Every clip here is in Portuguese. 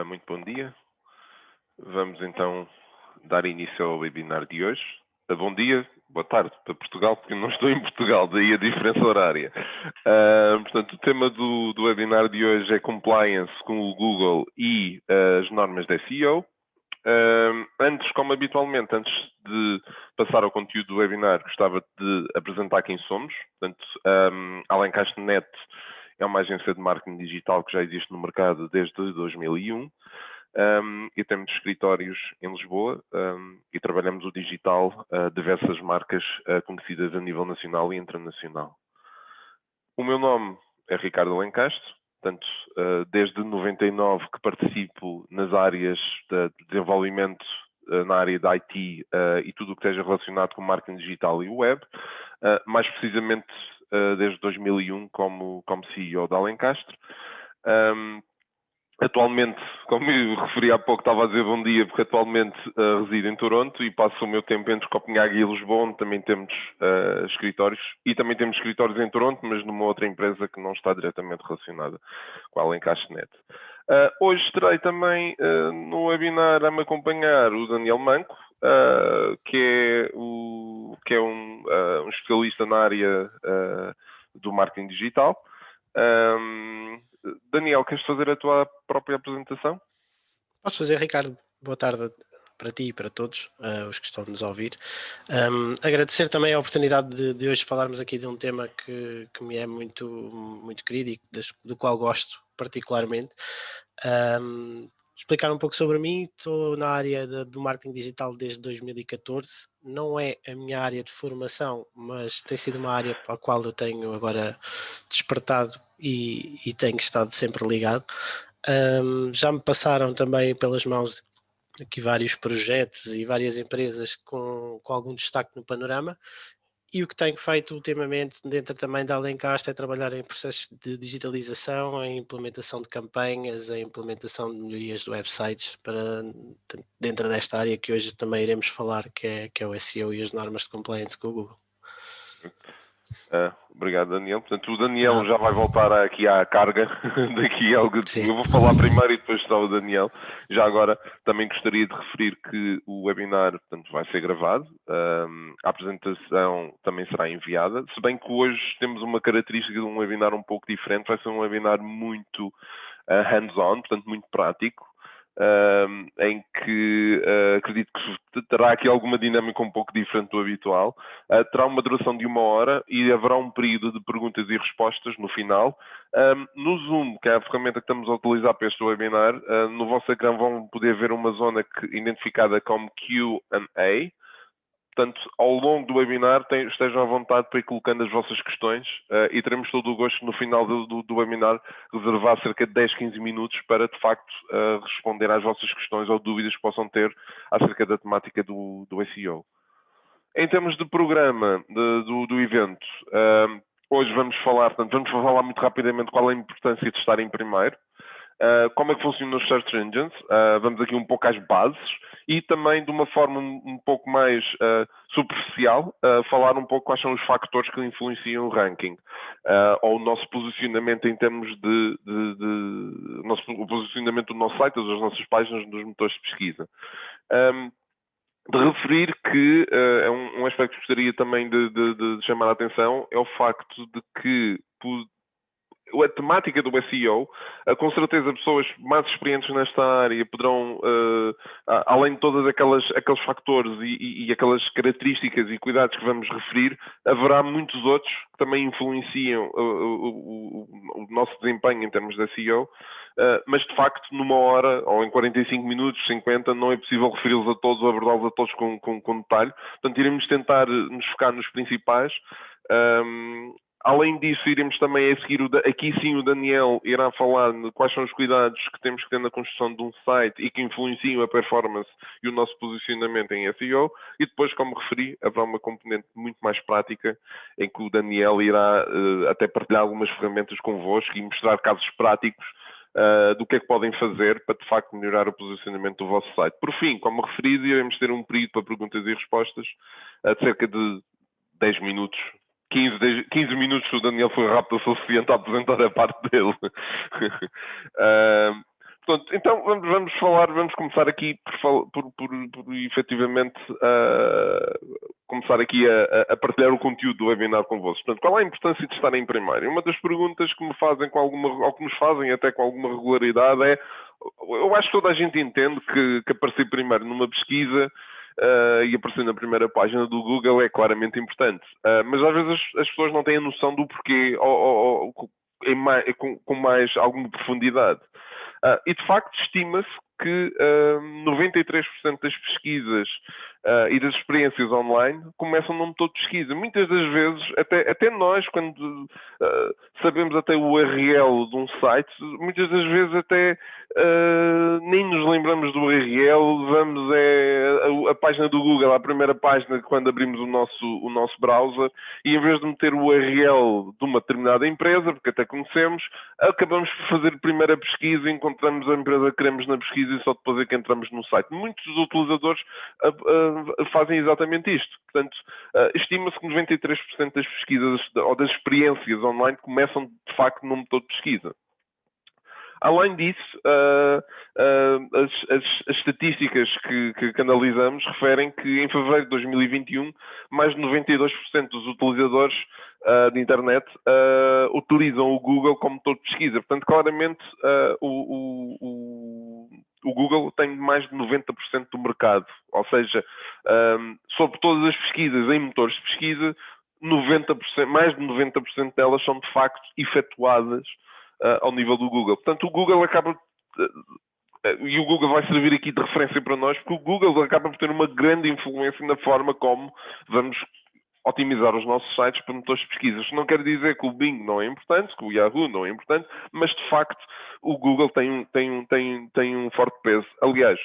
Muito bom dia. Vamos então dar início ao webinar de hoje. Bom dia, boa tarde para Portugal, porque eu não estou em Portugal, daí a diferença horária. Portanto, o tema do webinar de hoje é compliance com o Google e as normas da SEO. Antes, como habitualmente, antes de passar ao conteúdo do webinar, gostava de apresentar quem somos. Portanto, a Alencastre.net é uma agência de marketing digital que já existe no mercado desde 2001 e temos escritórios em Lisboa e trabalhamos o digital a diversas marcas conhecidas a nível nacional e internacional. O meu nome é Ricardo Alencastre, portanto, desde 99 que participo nas áreas de desenvolvimento na área da IT e tudo o que esteja relacionado com marketing digital e web, mais precisamente desde 2001 como CEO da Alencastre. Atualmente, como eu referi há pouco, estava a dizer bom dia, porque atualmente resido em Toronto e passo o meu tempo entre Copenhague e Lisboa, onde também temos escritórios. E também temos escritórios em Toronto, mas numa outra empresa que não está diretamente relacionada com a Alencastre.net. Hoje terei também no webinar a me acompanhar o Daniel Manco, que é um especialista na área do marketing digital. Daniel, queres fazer a tua própria apresentação? Posso fazer, Ricardo? Boa tarde para ti e para todos os que estão a nos ouvir. Agradecer também a oportunidade de hoje falarmos aqui de um tema que me é muito querido e do qual gosto particularmente. Explicar um pouco sobre mim. Estou na área do marketing digital desde 2014. Não é a minha área de formação, mas tem sido uma área para a qual eu tenho agora despertado e tenho estado sempre ligado. Já me passaram também pelas mãos aqui vários projetos e várias empresas com algum destaque no panorama, e o que tenho feito ultimamente dentro também da Alencastre é trabalhar em processos de digitalização, em implementação de campanhas, em implementação de melhorias de websites dentro desta área que hoje também iremos falar, que é o SEO e as normas de compliance com o Google. Obrigado, Daniel. Portanto, o Daniel já vai voltar aqui à carga daqui a algo. Eu vou falar primeiro e depois só o Daniel. Já agora, também gostaria de referir que o webinar, portanto, vai ser gravado. A apresentação também será enviada. Se bem que hoje temos uma característica de um webinar um pouco diferente. Vai ser um webinar muito hands-on, portanto, muito prático. Em que acredito que terá aqui alguma dinâmica um pouco diferente do habitual. Terá uma duração de 1 hora e haverá um período de perguntas e respostas no final. No Zoom, que é a ferramenta que estamos a utilizar para este webinar, no vosso ecrã vão poder ver uma zona identificada como Q&A. Portanto, ao longo do webinar, estejam à vontade para ir colocando as vossas questões e teremos todo o gosto no final do webinar reservar cerca de 10, 15 minutos para, de facto, responder às vossas questões ou dúvidas que possam ter acerca da temática do SEO. Em termos de programa do evento, hoje vamos falar muito rapidamente qual é a importância de estar em primeiro. Como é que funcionam os search engines, vamos aqui um pouco às bases e também de uma forma um pouco mais superficial, falar um pouco quais são os fatores que influenciam o ranking ou o nosso posicionamento em termos o posicionamento do nosso site, das nossas páginas, dos motores de pesquisa. De referir que é um aspecto que gostaria também de chamar a atenção é o facto de que a temática do SEO, com certeza pessoas mais experientes nesta área poderão, além de todos aqueles fatores e aquelas características e cuidados que vamos referir, haverá muitos outros que também influenciam o nosso desempenho em termos de SEO, mas de facto numa hora ou em 45 minutos, 50, não é possível referi-los a todos ou abordá-los a todos com detalhe. Portanto, iremos tentar nos focar nos principais. Além disso, iremos também a seguir, aqui sim o Daniel irá falar de quais são os cuidados que temos que ter na construção de um site e que influenciam a performance e o nosso posicionamento em SEO. E depois, como referi, haverá uma componente muito mais prática em que o Daniel irá até partilhar algumas ferramentas convosco e mostrar casos práticos do que é que podem fazer para, de facto, melhorar o posicionamento do vosso site. Por fim, como referido, iremos ter um período para perguntas e respostas de cerca de 10 minutos, 15 minutos. O Daniel foi rápido o suficiente a apresentar a parte dele. Portanto, Pronto, então vamos começar aqui por efetivamente começar aqui a partilhar o conteúdo do webinar convosco. Portanto, qual é a importância de estarem em primeiro? E uma das perguntas que me fazem ou que nos fazem até com alguma regularidade é, eu acho que toda a gente entende que aparecer primeiro numa pesquisa e aparecer na primeira página do Google é claramente importante. Mas às vezes as pessoas não têm a noção do porquê com mais alguma profundidade. E de facto estima-se que 93% das pesquisas e das experiências online começam num motor de pesquisa. Muitas das vezes, até nós, quando sabemos até o URL de um site, muitas das vezes até nem nos lembramos do URL, vamos a página do Google, a primeira página quando abrimos o nosso browser, e em vez de meter o URL de uma determinada empresa, porque até conhecemos, acabamos por fazer a primeira pesquisa, encontramos a empresa que queremos na pesquisa e só depois é que entramos no site. Muitos dos utilizadores fazem exatamente isto. Portanto, estima-se que 93% das pesquisas ou das experiências online começam de facto num motor de pesquisa. Além disso, as estatísticas que analisamos referem que em fevereiro de 2021 mais de 92% dos utilizadores de internet utilizam o Google como motor de pesquisa. Portanto, claramente o Google tem mais de 90% do mercado. Ou seja, sobre todas as pesquisas em motores de pesquisa, 90%, mais de 90% delas são de facto efetuadas ao nível do Google. Portanto, o Google acaba... e o Google vai servir aqui de referência para nós, porque o Google acaba por ter uma grande influência na forma como vamos otimizar os nossos sites para motores de pesquisa. Isto não quer dizer que o Bing não é importante, que o Yahoo não é importante, mas de facto o Google tem um forte peso. Aliás,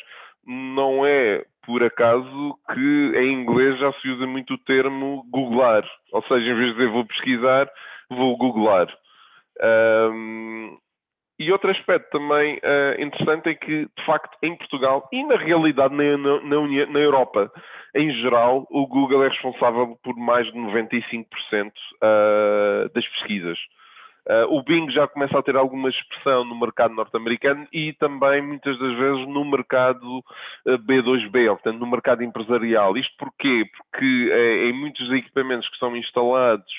não é por acaso que em inglês já se usa muito o termo googlar. Ou seja, em vez de dizer vou pesquisar, vou googlar. E outro aspecto também interessante é que, de facto, em Portugal e na realidade na Europa, em geral, o Google é responsável por mais de 95% das pesquisas. O Bing já começa a ter alguma expressão no mercado norte-americano e também, muitas das vezes, no mercado B2B, portanto, no mercado empresarial. Isto porquê? Porque em muitos equipamentos que são instalados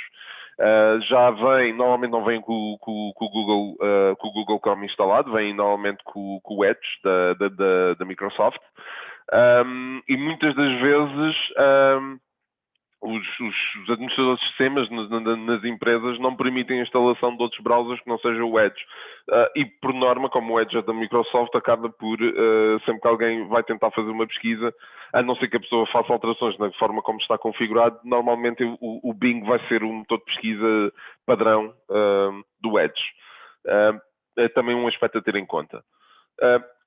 já normalmente não vem com o Google Chrome instalado, vem normalmente com o Edge da Microsoft. E muitas das vezes os administradores de sistemas nas empresas não permitem a instalação de outros browsers que não seja o Edge. E, por norma, como o Edge é da Microsoft, acaba por, sempre que alguém vai tentar fazer uma pesquisa, a não ser que a pessoa faça alterações na forma como está configurado, normalmente o Bing vai ser o motor de pesquisa padrão do Edge. É também um aspecto a ter em conta.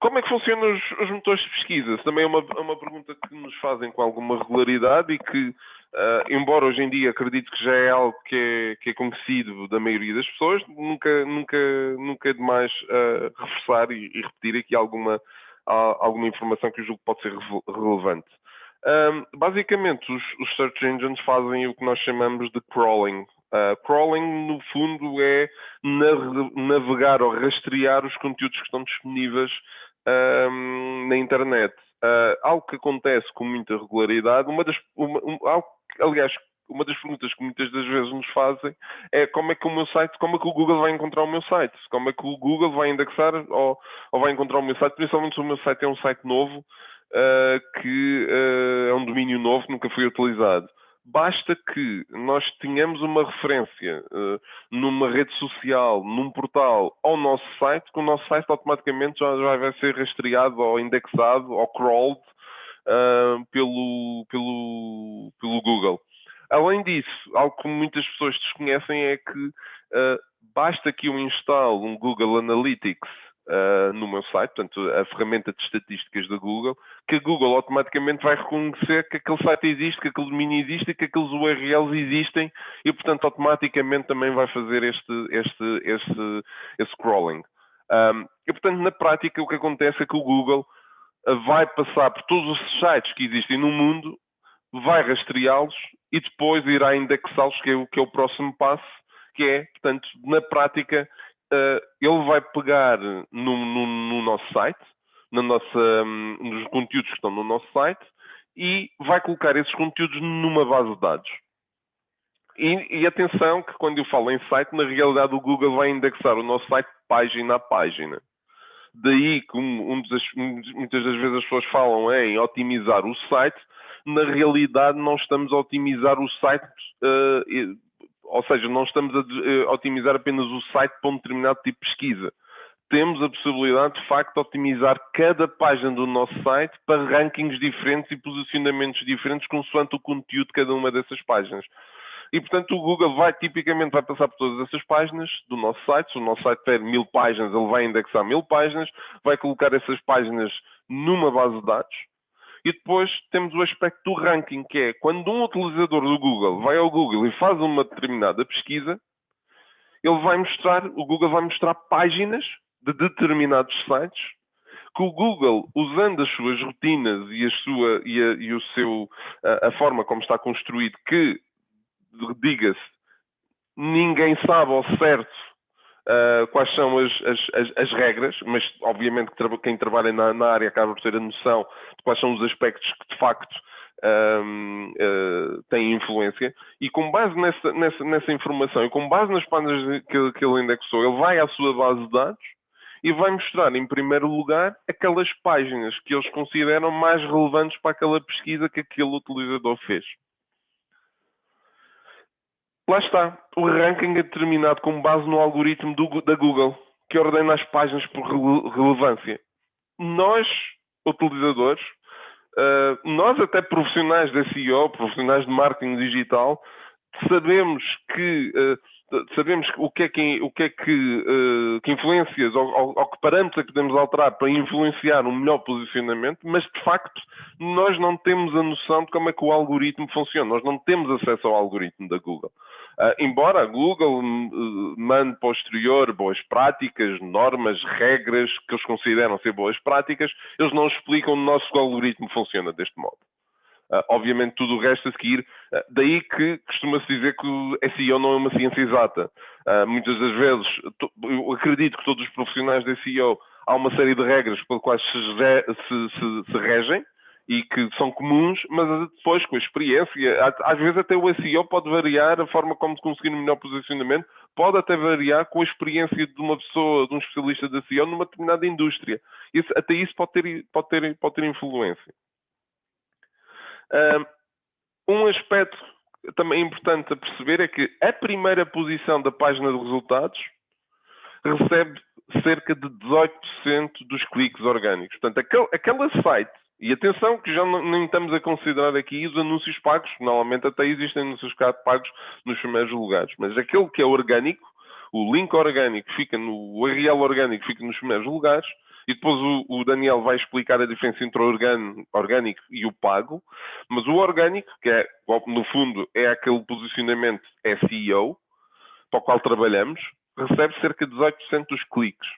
Como é que funcionam os motores de pesquisa? Também é uma pergunta que nos fazem com alguma regularidade e que, embora hoje em dia acredito que já é algo que é conhecido da maioria das pessoas, nunca é demais reforçar e repetir aqui alguma informação que eu julgo que pode ser relevante. Basicamente, os search engines fazem o que nós chamamos de crawling. Crawling, no fundo, é navegar ou rastrear os conteúdos que estão disponíveis na internet. Algo que acontece com muita regularidade, aliás, uma das perguntas que muitas das vezes nos fazem é como é que o Google vai encontrar o meu site? Como é que o Google vai indexar ou vai encontrar o meu site? Principalmente se o meu site é um site novo, que é um domínio novo, nunca foi utilizado. Basta que nós tenhamos uma referência numa rede social, num portal, ao nosso site, que o nosso site automaticamente já vai ser rastreado ou indexado ou crawled pelo Google. Além disso, algo que muitas pessoas desconhecem é que basta que eu instale um Google Analytics no meu site, portanto, a ferramenta de estatísticas da Google, que a Google automaticamente vai reconhecer que aquele site existe, que aquele domínio existe e que aqueles URLs existem e, portanto, automaticamente também vai fazer esse crawling. E, portanto, na prática, o que acontece é que o Google vai passar por todos os sites que existem no mundo, vai rastreá-los e depois irá indexá-los, que é o próximo passo, que é, portanto, na prática, ele vai pegar no nosso site, nos conteúdos que estão no nosso site, e vai colocar esses conteúdos numa base de dados. E atenção que quando eu falo em site, na realidade o Google vai indexar o nosso site página a página. Daí que muitas das vezes as pessoas falam em otimizar o site, na realidade não estamos a otimizar o site, ou seja, não estamos a otimizar apenas o site para um determinado tipo de pesquisa. Temos a possibilidade, de facto, de otimizar cada página do nosso site para rankings diferentes e posicionamentos diferentes consoante o conteúdo de cada uma dessas páginas. E, portanto, o Google tipicamente vai passar por todas essas páginas do nosso site. Se o nosso site tiver 1000 páginas, ele vai indexar 1000 páginas, vai colocar essas páginas numa base de dados. E depois temos o aspecto do ranking, que é quando um utilizador do Google vai ao Google e faz uma determinada pesquisa, o Google vai mostrar páginas de determinados sites que o Google, usando as suas rotinas e a forma como está construído, que, diga-se, ninguém sabe ao certo quais são as regras, mas obviamente quem trabalha na área acaba por ter a noção de quais são os aspectos que de facto têm influência, e com base nessa informação e com base nas páginas que ele indexou, ele vai à sua base de dados e vai mostrar em primeiro lugar aquelas páginas que eles consideram mais relevantes para aquela pesquisa que aquele utilizador fez. Lá está. O ranking é determinado com base no algoritmo da Google, que ordena as páginas por relevância. Nós, utilizadores, nós até profissionais de SEO, profissionais de marketing digital, sabemos o que é que influências ou que parâmetros é que podemos alterar para influenciar um melhor posicionamento, mas de facto nós não temos a noção de como é que o algoritmo funciona. Nós não temos acesso ao algoritmo da Google. Embora a Google mande para o exterior boas práticas, normas, regras que eles consideram ser boas práticas, eles não explicam o nosso algoritmo funciona deste modo. Obviamente tudo o resto a seguir, daí que costuma-se dizer que o SEO não é uma ciência exata. Muitas das vezes, eu acredito que todos os profissionais de SEO, há uma série de regras pelas quais se regem e que são comuns, mas depois com a experiência, às vezes até o SEO pode variar, a forma como conseguir um melhor posicionamento pode até variar com a experiência de uma pessoa, de um especialista de SEO numa determinada indústria. Até isso pode ter influência. Um aspecto também importante a perceber é que a primeira posição da página de resultados recebe cerca de 18% dos cliques orgânicos. Portanto, aquele site, e atenção que já nem estamos a considerar aqui os anúncios pagos, normalmente até existem anúncios pagos nos primeiros lugares, mas aquele que é orgânico, o link orgânico o URL orgânico fica nos primeiros lugares, e depois o Daniel vai explicar a diferença entre o orgânico e o pago, mas o orgânico, que é, no fundo, é aquele posicionamento SEO, para o qual trabalhamos, recebe cerca de 18% dos cliques.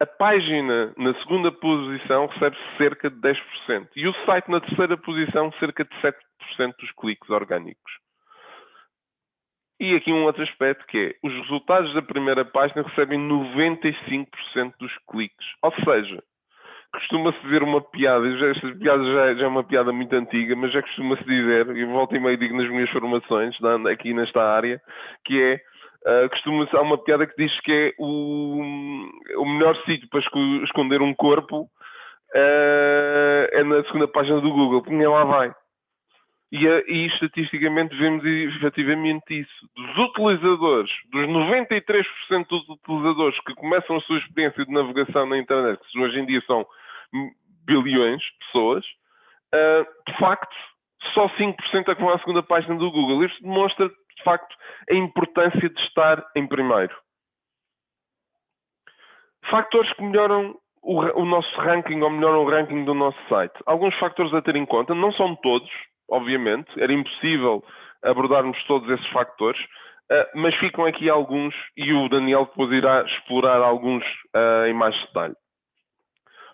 A página na segunda posição recebe cerca de 10%. E o site na terceira posição, cerca de 7% dos cliques orgânicos. E aqui um outro aspecto que é, os resultados da primeira página recebem 95% dos cliques. Ou seja, costuma-se dizer uma piada, esta piada já é uma piada muito antiga, mas já costuma-se dizer, e volto e meio digo nas minhas formações, aqui nesta área, que é, há uma piada que diz que é o melhor sítio para esconder um corpo é na segunda página do Google, porque ninguém lá vai. E estatisticamente vemos efetivamente isso. Dos utilizadores, dos 93% dos utilizadores que começam a sua experiência de navegação na internet, que hoje em dia são bilhões de pessoas, de facto, só 5% é que vão à segunda página do Google. Isto demonstra, de facto, a importância de estar em primeiro. Fatores que melhoram o nosso ranking ou melhoram o ranking do nosso site. Alguns fatores a ter em conta, não são todos, obviamente, era impossível abordarmos todos esses fatores, mas ficam aqui alguns e o Daniel depois irá explorar alguns em mais detalhe.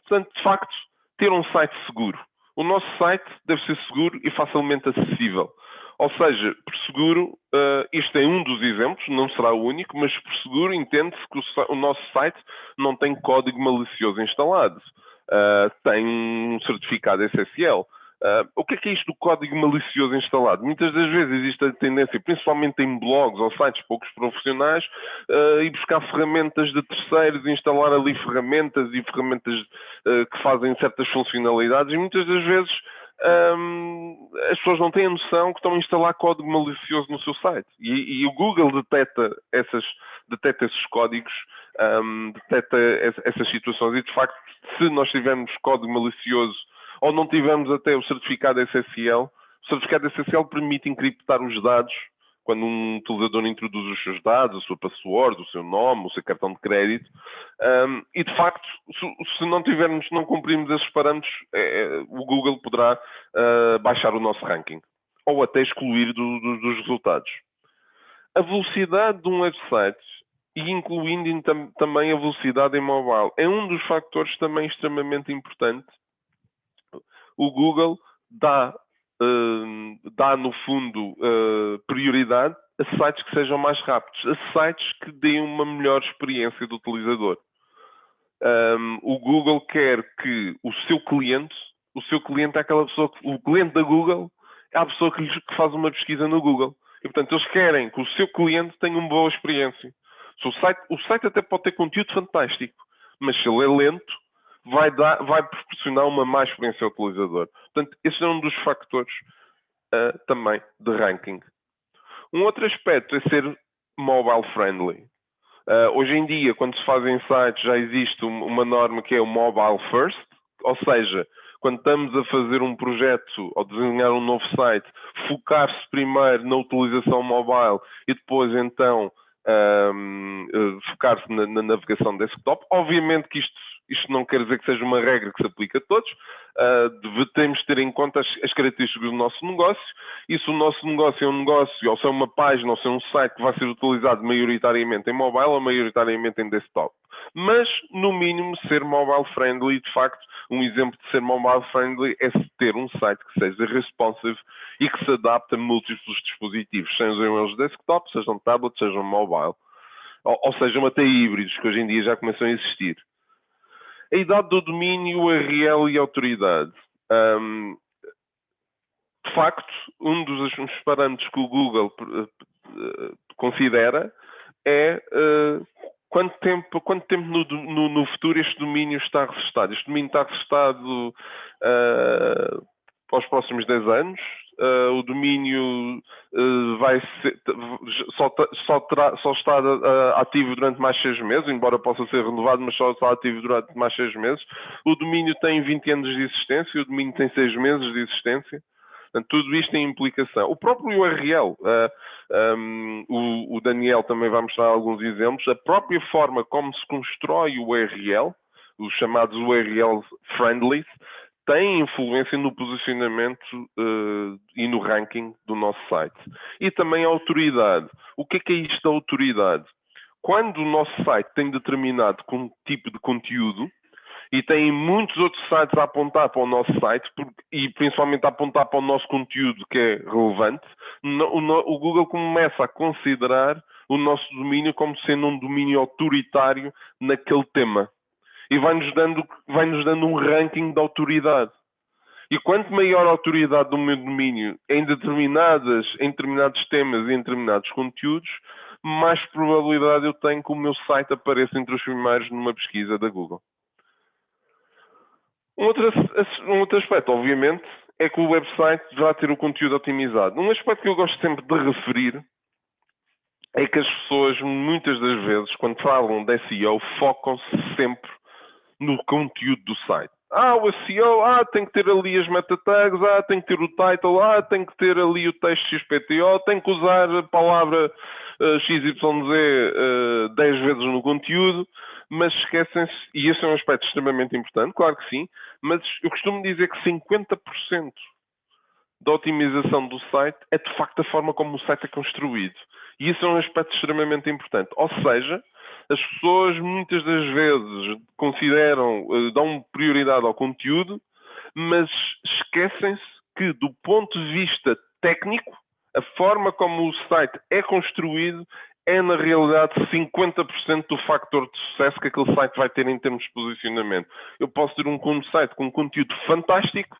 Portanto, de facto, ter um site seguro. O nosso site deve ser seguro e facilmente acessível. Ou seja, por seguro, isto é um dos exemplos, não será o único, mas por seguro entende-se que o nosso site não tem código malicioso instalado. Tem um certificado SSL. O que é isto do código malicioso instalado? Muitas das vezes existe a tendência, principalmente em blogs ou sites poucos profissionais, ir buscar ferramentas de terceiros, instalar ali ferramentas que fazem certas funcionalidades e muitas das vezes as pessoas não têm a noção que estão a instalar código malicioso no seu site. E o Google detecta esses códigos, detecta essas situações. E, de facto, se nós tivermos código malicioso ou não tivermos até o certificado SSL, o certificado SSL permite encriptar os dados quando um utilizador introduz os seus dados, a sua password, o seu nome, o seu cartão de crédito. E, de facto, se não cumprirmos esses parâmetros, o Google poderá baixar o nosso ranking ou até excluir dos resultados. A velocidade de um website, e incluindo também a velocidade em mobile, é um dos fatores também extremamente importante. O Google dá no fundo, prioridade a sites que sejam mais rápidos, a sites que deem uma melhor experiência do utilizador. O Google quer que o seu cliente é aquela pessoa o cliente da Google é a pessoa que faz uma pesquisa no Google. E, portanto, eles querem que o seu cliente tenha uma boa experiência. O site até pode ter conteúdo fantástico, mas se ele é lento, vai proporcionar uma má experiência ao utilizador. Portanto, esse é um dos fatores também de ranking. Um outro aspecto é ser mobile friendly. Hoje em dia, quando se fazem sites, já existe uma norma que é o mobile first, ou seja, quando estamos a fazer um projeto ou desenhar um novo site, focar-se primeiro na utilização mobile e depois então focar-se na navegação desktop. Obviamente que isto não quer dizer que seja uma regra que se aplique a todos. Temos de ter em conta as características do nosso negócio. E se o nosso negócio é um negócio, ou se é uma página, ou se é um site que vai ser utilizado maioritariamente em mobile ou maioritariamente em desktop. Mas, no mínimo, ser mobile friendly, de facto, um exemplo de ser mobile friendly é ter um site que seja responsive e que se adapte a múltiplos dispositivos, sejam eles desktop, sejam tablet, sejam mobile, ou sejam até híbridos, que hoje em dia já começam a existir. A idade do domínio, URL e autoridade. De facto, um dos parâmetros que o Google considera é quanto tempo no futuro este domínio está registado. Este domínio está registado para os próximos 10 anos. O domínio só está ativo durante mais 6 meses, embora possa ser renovado, mas só está ativo durante mais 6 meses. O domínio tem 20 anos de existência, o domínio tem 6 meses de existência. Portanto, tudo isto tem implicação. O próprio URL, o Daniel também vai mostrar alguns exemplos, a própria forma como se constrói o URL, os chamados URL friendly, tem influência no posicionamento e no ranking do nosso site. E também a autoridade. O que é isto da autoridade? Quando o nosso site tem determinado tipo de conteúdo, e tem muitos outros sites a apontar para o nosso site e principalmente a apontar para o nosso conteúdo que é relevante, o Google começa a considerar o nosso domínio como sendo um domínio autoritário naquele tema e vai-nos dando um ranking de autoridade. E quanto maior a autoridade do meu domínio em determinados temas e em determinados conteúdos, mais probabilidade eu tenho que o meu site apareça entre os primeiros numa pesquisa da Google. Um outro aspecto, obviamente, é que o website vai ter o conteúdo otimizado. Um aspecto que eu gosto sempre de referir é que as pessoas, muitas das vezes, quando falam de SEO, focam-se sempre no conteúdo do site. O SEO, tem que ter ali as meta tags, tem que ter o title, tem que ter ali o texto XPTO, tem que usar a palavra XYZ 10 vezes no conteúdo, mas esquecem-se, e esse é um aspecto extremamente importante, claro que sim, mas eu costumo dizer que 50% da otimização do site é de facto a forma como o site é construído. E isso é um aspecto extremamente importante. Ou seja, as pessoas muitas das vezes dão prioridade ao conteúdo, mas esquecem-se que do ponto de vista técnico, A forma como o site é construído é, na realidade, 50% do fator de sucesso que aquele site vai ter em termos de posicionamento. Eu posso ter um site com conteúdo fantástico,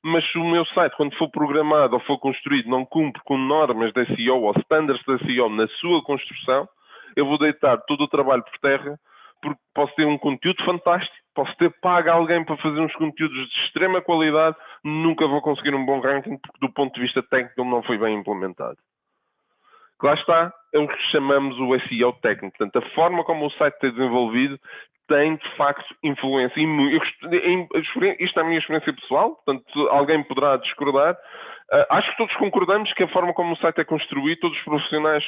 mas se o meu site, quando for programado ou for construído, não cumpre com normas da SEO ou standards da SEO na sua construção, eu vou deitar todo o trabalho por terra, porque posso ter um conteúdo fantástico, posso ter pago alguém para fazer uns conteúdos de extrema qualidade, nunca vou conseguir um bom ranking, porque do ponto de vista técnico ele não foi bem implementado. Lá está, é o que chamamos o SEO técnico. Portanto, a forma como o site é desenvolvido tem, de facto, influência. Isto é a minha experiência pessoal, portanto, alguém poderá discordar. Acho que todos concordamos que a forma como o site é construído, todos os profissionais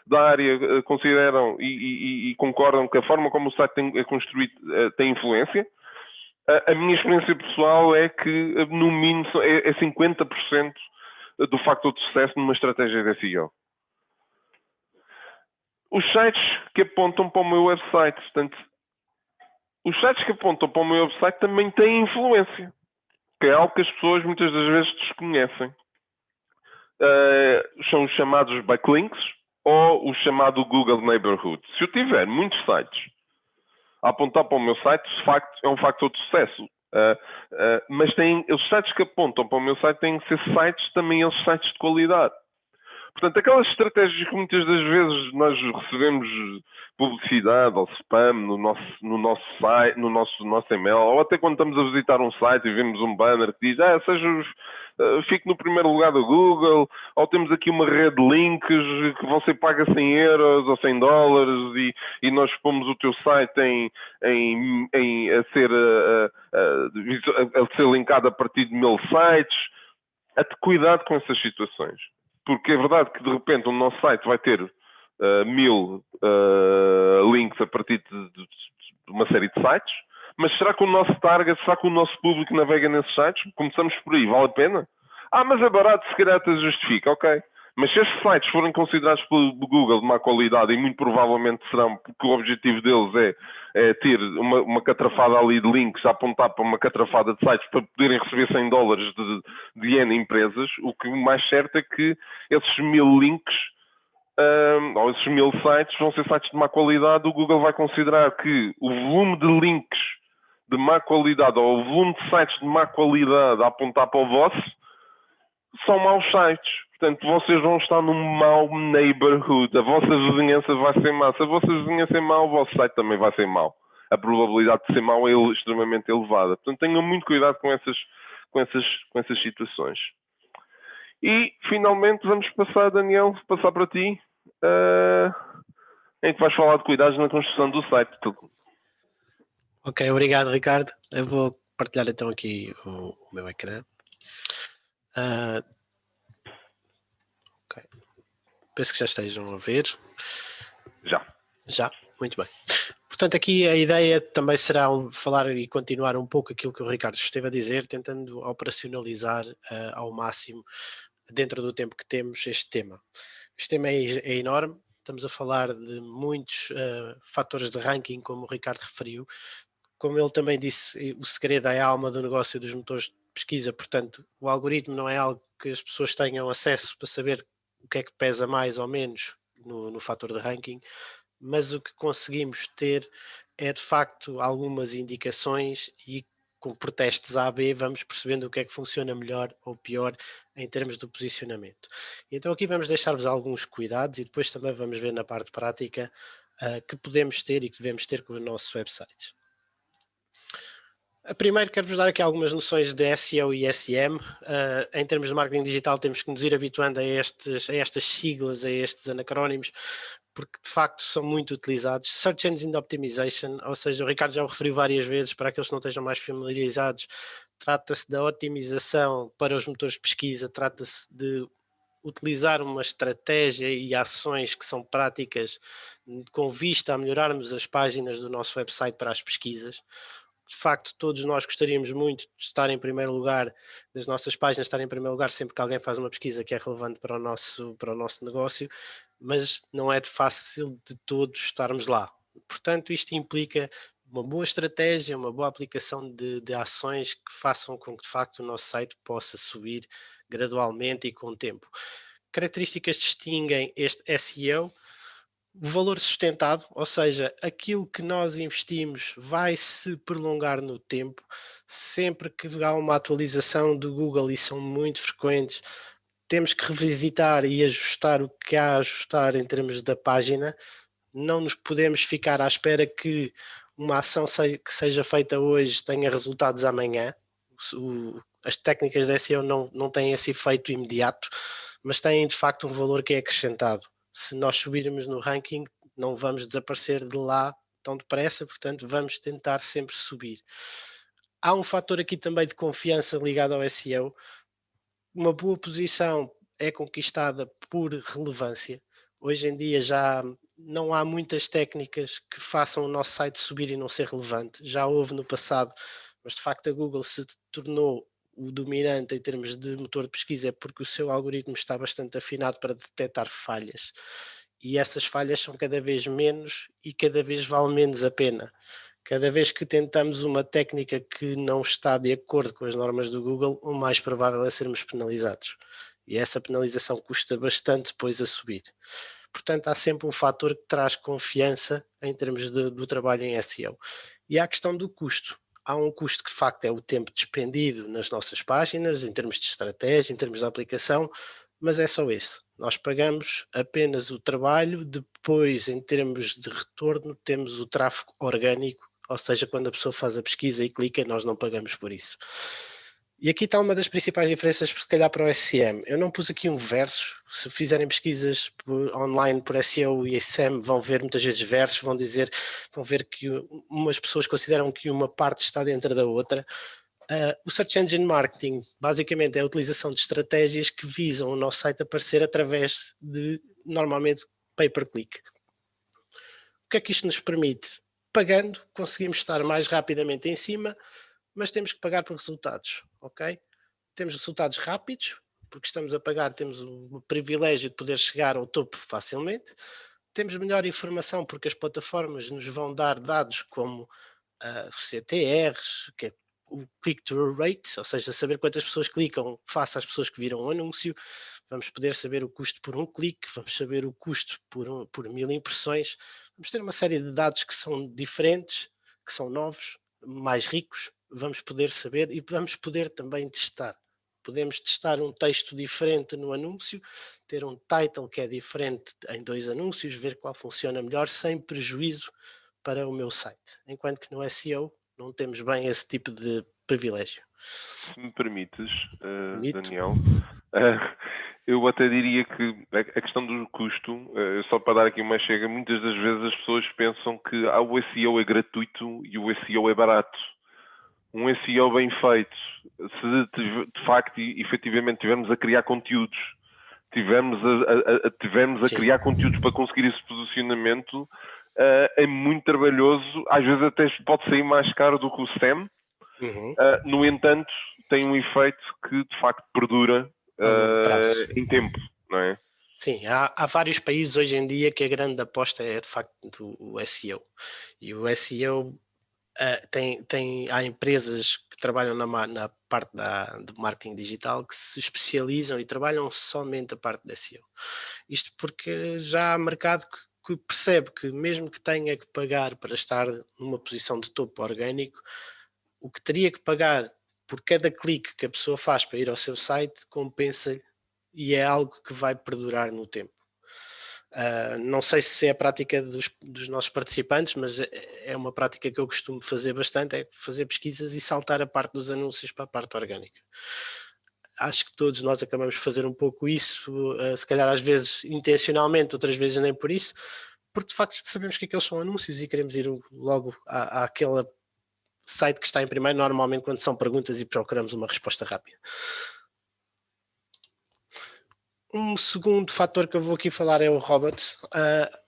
da área consideram e concordam que a forma como o site é construído tem influência. A minha experiência pessoal é que, no mínimo, é 50% do fator de sucesso numa estratégia de SEO. Os sites que apontam para o meu website, portanto, os sites que apontam para o meu website também têm influência, que é algo que as pessoas muitas das vezes desconhecem. São os chamados backlinks ou o chamado Google Neighborhood. Se eu tiver muitos sites a apontar para o meu site, de facto, é um fator de sucesso. Mas os sites que apontam para o meu site têm que ser sites, também eles sites de qualidade. Portanto, aquelas estratégias que muitas das vezes nós recebemos publicidade ou spam no nosso site, no nosso e-mail, ou até quando estamos a visitar um site e vemos um banner que diz fique no primeiro lugar do Google, ou temos aqui uma rede de links que você paga 100 euros ou 100 dólares e nós pomos o teu site a ser linkado a partir de 1000 sites. Cuidado com essas situações. Porque é verdade que de repente o nosso site vai ter 1000 links a partir de uma série de sites, mas será que o nosso target, será que o nosso público navega nesses sites? Começamos por aí, vale a pena? Mas é barato, se calhar até justifica, ok. Mas se estes sites forem considerados pelo Google de má qualidade, e muito provavelmente serão, porque o objetivo deles é ter uma catrafada ali de links a apontar para uma catrafada de sites para poderem receber 100 dólares de N empresas, o que mais certo é que esses 1000 links ou esses 1000 sites vão ser sites de má qualidade. O Google vai considerar que o volume de links de má qualidade ou o volume de sites de má qualidade a apontar para o vosso são maus sites. Portanto, vocês vão estar num mau neighborhood. A vossa vizinhança vai ser má. Se a vossa vizinhança é má, o vosso site também vai ser mau. A probabilidade de ser mau é extremamente elevada. Portanto, tenham muito cuidado com essas situações. E, finalmente, vamos passar, Daniel, para ti, em que vais falar de cuidados na construção do site. Ok, obrigado, Ricardo. Eu vou partilhar então aqui o meu ecrã. Ok. Penso que já estejam a ver. Já, muito bem. Portanto, aqui a ideia também será falar e continuar um pouco aquilo que o Ricardo esteve a dizer, tentando operacionalizar ao máximo, dentro do tempo que temos, este tema. Este tema é enorme, estamos a falar de muitos fatores de ranking, como o Ricardo referiu. Como ele também disse, o segredo é a alma do negócio dos motores de pesquisa, portanto, o algoritmo não é algo que as pessoas tenham acesso para saber o que é que pesa mais ou menos no fator de ranking, mas o que conseguimos ter é de facto algumas indicações e por testes A/B vamos percebendo o que é que funciona melhor ou pior em termos do posicionamento. Então aqui vamos deixar-vos alguns cuidados e depois também vamos ver na parte prática que podemos ter e que devemos ter com os nossos websites. Primeiro quero-vos dar aqui algumas noções de SEO e SEM. Em termos de marketing digital temos que nos ir habituando a estas siglas, a estes anacrónimos, porque de facto são muito utilizados. Search Engine Optimization, ou seja, o Ricardo já o referiu várias vezes, para aqueles que não estejam mais familiarizados, trata-se da otimização para os motores de pesquisa, trata-se de utilizar uma estratégia e ações que são práticas com vista a melhorarmos as páginas do nosso website para as pesquisas. De facto, todos nós gostaríamos muito de estar em primeiro lugar, das nossas páginas estar em primeiro lugar sempre que alguém faz uma pesquisa que é relevante para o nosso negócio, mas não é fácil de todos estarmos lá. Portanto, isto implica uma boa estratégia, uma boa aplicação de ações que façam com que, de facto, o nosso site possa subir gradualmente e com o tempo. características distinguem este SEO? O valor sustentado, ou seja, aquilo que nós investimos vai se prolongar no tempo. Sempre que há uma atualização do Google, e são muito frequentes, temos que revisitar e ajustar o que há a ajustar em termos da página. Não nos podemos ficar à espera que uma ação que seja feita hoje tenha resultados amanhã. As técnicas de SEO não têm esse efeito imediato, mas têm de facto um valor que é acrescentado. Se nós subirmos no ranking, não vamos desaparecer de lá tão depressa, portanto vamos tentar sempre subir. Há um fator aqui também de confiança ligado ao SEO. Uma boa posição é conquistada por relevância. Hoje em dia já não há muitas técnicas que façam o nosso site subir e não ser relevante. Já houve no passado, mas de facto a Google se tornou o dominante em termos de motor de pesquisa porque o seu algoritmo está bastante afinado para detectar falhas. E essas falhas são cada vez menos e cada vez vale menos a pena. Cada vez que tentamos uma técnica que não está de acordo com as normas do Google, o mais provável é sermos penalizados. E essa penalização custa bastante depois a subir. Portanto, há sempre um fator que traz confiança em termos do trabalho em SEO. E há a questão do custo. Há um custo que de facto é o tempo despendido nas nossas páginas, em termos de estratégia, em termos de aplicação, mas é só esse. Nós pagamos apenas o trabalho, depois, em termos de retorno, temos o tráfego orgânico, ou seja, quando a pessoa faz a pesquisa e clica, nós não pagamos por isso. E aqui está uma das principais diferenças, se calhar, para o SEM. Eu não pus aqui um verso. Se fizerem pesquisas online por SEO e SEM, vão ver muitas vezes versos, vão ver que umas pessoas consideram que uma parte está dentro da outra. O Search Engine Marketing, basicamente, é a utilização de estratégias que visam o nosso site aparecer através de, normalmente, pay-per-click. O que é que isto nos permite? Pagando, conseguimos estar mais rapidamente em cima, mas temos que pagar por resultados, ok? Temos resultados rápidos, porque estamos a pagar, temos o privilégio de poder chegar ao topo facilmente. Temos melhor informação, porque as plataformas nos vão dar dados como CTRs, que é o click-through rate, ou seja, saber quantas pessoas clicam face às pessoas que viram o anúncio. Vamos poder saber o custo por um clique, vamos saber o custo por 1000 impressões. Vamos ter uma série de dados que são diferentes, que são novos, mais ricos. Vamos poder saber e vamos poder também testar. Podemos testar um texto diferente no anúncio, ter um title que é diferente em 2 anúncios, ver qual funciona melhor, sem prejuízo para o meu site. Enquanto que no SEO não temos bem esse tipo de privilégio. Se me permites, Permito. Daniel, eu até diria que a questão do custo, só para dar aqui uma chega, muitas das vezes as pessoas pensam que o SEO é gratuito e o SEO é barato. Um SEO bem feito, se de facto e efetivamente tivermos a criar conteúdos, tivemos a criar conteúdos para conseguir esse posicionamento, é muito trabalhoso, às vezes até pode sair mais caro do que o SEM. No entanto, tem um efeito que de facto perdura em tempo, não é? Sim, há vários países hoje em dia que a grande aposta é de facto o SEO. E o SEO há empresas que trabalham na parte do marketing digital que se especializam e trabalham somente a parte da SEO. Isto porque já há mercado que percebe que mesmo que tenha que pagar para estar numa posição de topo orgânico, o que teria que pagar por cada clique que a pessoa faz para ir ao seu site compensa e é algo que vai perdurar no tempo. Não sei se é a prática dos nossos participantes, mas é uma prática que eu costumo fazer bastante, é fazer pesquisas e saltar a parte dos anúncios para a parte orgânica. Acho que todos nós acabamos de fazer um pouco isso, se calhar às vezes intencionalmente, outras vezes nem por isso, porque de facto sabemos que aqueles são anúncios e queremos ir logo àquele site que está em primeiro, normalmente quando são perguntas e procuramos uma resposta rápida. Um segundo fator que eu vou aqui falar é o Robots.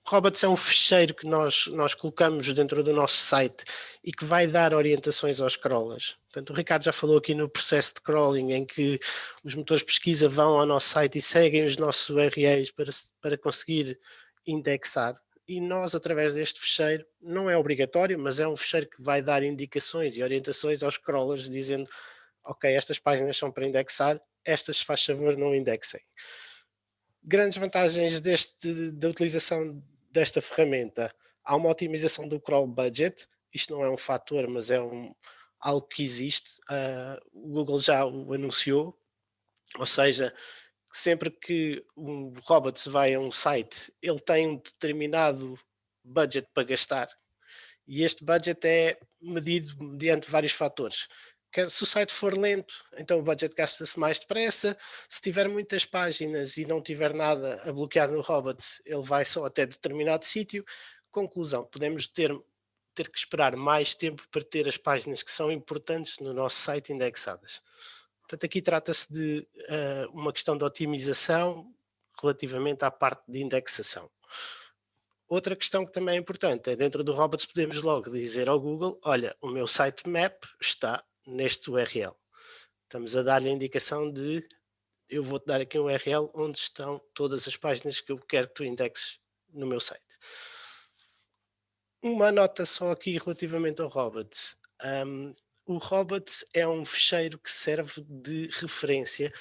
Robots é um fecheiro que nós colocamos dentro do nosso site e que vai dar orientações aos crawlers. Portanto, o Ricardo já falou aqui no processo de crawling em que os motores de pesquisa vão ao nosso site e seguem os nossos URLs para conseguir indexar. E nós, através deste fecheiro, não é obrigatório, mas é um fecheiro que vai dar indicações e orientações aos crawlers dizendo: ok, estas páginas são para indexar, estas, faz favor, não indexem. Grandes vantagens da utilização desta ferramenta. Há uma otimização do crawl budget, isto não é um fator, mas é algo que existe. O Google já o anunciou, ou seja, sempre que um robot vai a um site, ele tem um determinado budget para gastar e este budget é medido mediante vários fatores. Se o site for lento, então o budget gasta-se mais depressa. Se tiver muitas páginas e não tiver nada a bloquear no robot, ele vai só até determinado sítio. Conclusão, podemos ter que esperar mais tempo para ter as páginas que são importantes no nosso site indexadas. Portanto, aqui trata-se de uma questão de otimização relativamente à parte de indexação. Outra questão que também é importante é dentro do Robots podemos logo dizer ao Google, olha, o meu sitemap está neste URL. Estamos a dar-lhe a indicação de, eu vou-te dar aqui um URL onde estão todas as páginas que eu quero que tu indexes no meu site. Uma nota só aqui relativamente ao Robots. O Robots é um fecheiro que serve de referência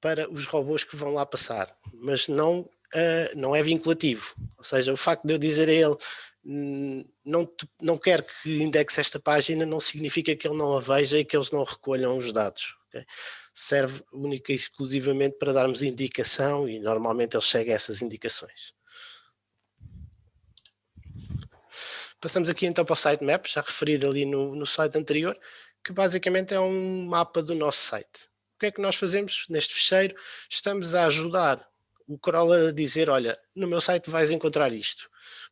para os robôs que vão lá passar, mas não é vinculativo. Ou seja, o facto de eu dizer a ele não quero que indexe esta página não significa que ele não a veja e que eles não recolham os dados. Okay? Serve única e exclusivamente para darmos indicação e normalmente eles seguem essas indicações. Passamos aqui então para o sitemap, já referido ali no slide anterior, que basicamente é um mapa do nosso site. O que é que nós fazemos neste fecheiro? Estamos a ajudar o crawler a dizer, olha, no meu site vais encontrar isto.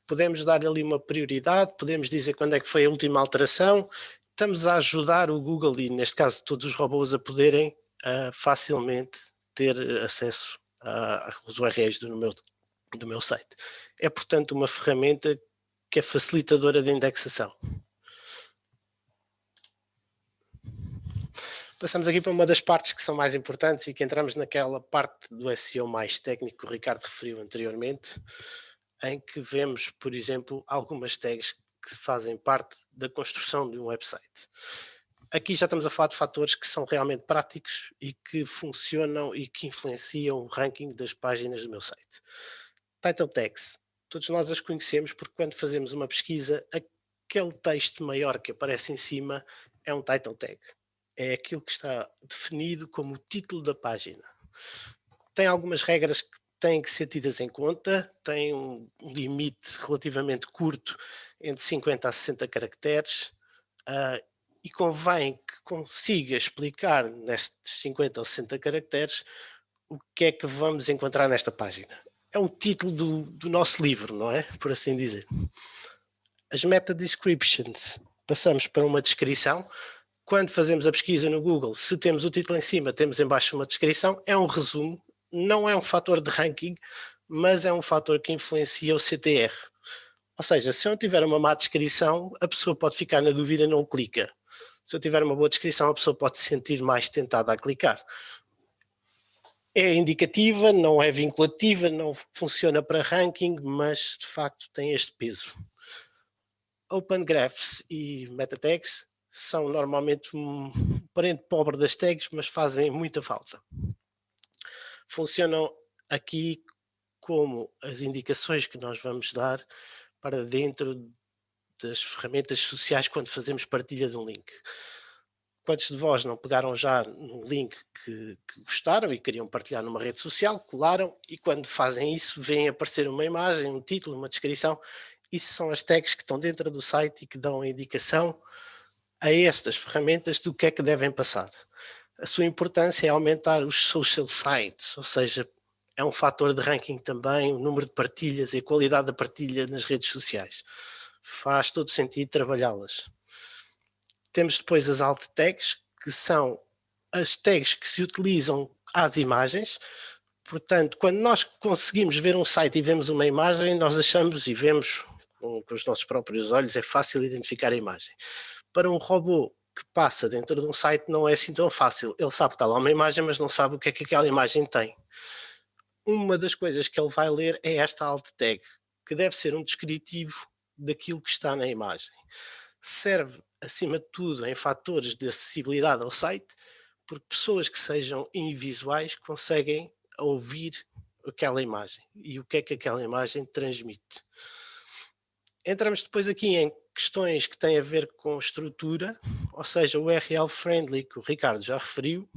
Podemos dar ali uma prioridade, podemos dizer quando é que foi a última alteração. Estamos a ajudar o Google e, neste caso, todos os robôs a poderem facilmente ter acesso aos URLs do meu site. É, portanto, uma ferramenta que é facilitadora de indexação. Passamos aqui para uma das partes que são mais importantes e que entramos naquela parte do SEO mais técnico que o Ricardo referiu anteriormente, em que vemos, por exemplo, algumas tags que fazem parte da construção de um website. Aqui já estamos a falar de fatores que são realmente práticos e que funcionam e que influenciam o ranking das páginas do meu site. Title tags. Todos nós as conhecemos porque quando fazemos uma pesquisa, aquele texto maior que aparece em cima é um title tag. É aquilo que está definido como o título da página. Tem algumas regras que têm que ser tidas em conta, tem um limite relativamente curto, entre 50 a 60 caracteres, e convém que consiga explicar nestes 50 ou 60 caracteres o que é que vamos encontrar nesta página. É um título do nosso livro, não é? Por assim dizer. As meta descriptions, passamos para uma descrição. Quando fazemos a pesquisa no Google, se temos o título em cima, temos em baixo uma descrição, é um resumo, não é um fator de ranking, mas é um fator que influencia o CTR. Ou seja, se eu não tiver uma má descrição, a pessoa pode ficar na dúvida e não clica. Se eu tiver uma boa descrição, a pessoa pode se sentir mais tentada a clicar. É indicativa, não é vinculativa, não funciona para ranking, mas de facto tem este peso. Open Graphs e Meta Tags são normalmente um parente pobre das tags, mas fazem muita falta. Funcionam aqui como as indicações que nós vamos dar para dentro das ferramentas sociais quando fazemos partilha de um link. Quantos de vós não pegaram já num link que gostaram e queriam partilhar numa rede social, colaram e quando fazem isso vêm aparecer uma imagem, um título, uma descrição. Isso são as tags que estão dentro do site e que dão a indicação a estas ferramentas do que é que devem passar. A sua importância é aumentar os social sites, ou seja, é um fator de ranking também, o número de partilhas e a qualidade da partilha nas redes sociais. Faz todo sentido trabalhá-las. Temos depois as alt tags, que são as tags que se utilizam às imagens. Portanto, quando nós conseguimos ver um site e vemos uma imagem, nós achamos e vemos com os nossos próprios olhos, é fácil identificar a imagem. Para um robô que passa dentro de um site não é assim tão fácil. Ele sabe que está lá uma imagem, mas não sabe o que é que aquela imagem tem. Uma das coisas que ele vai ler é esta alt tag, que deve ser um descritivo daquilo que está na imagem. Serve, acima de tudo, em fatores de acessibilidade ao site, porque pessoas que sejam invisuais conseguem ouvir aquela imagem e o que é que aquela imagem transmite. Entramos depois aqui em questões que têm a ver com estrutura, ou seja, o URL friendly que o Ricardo já referiu.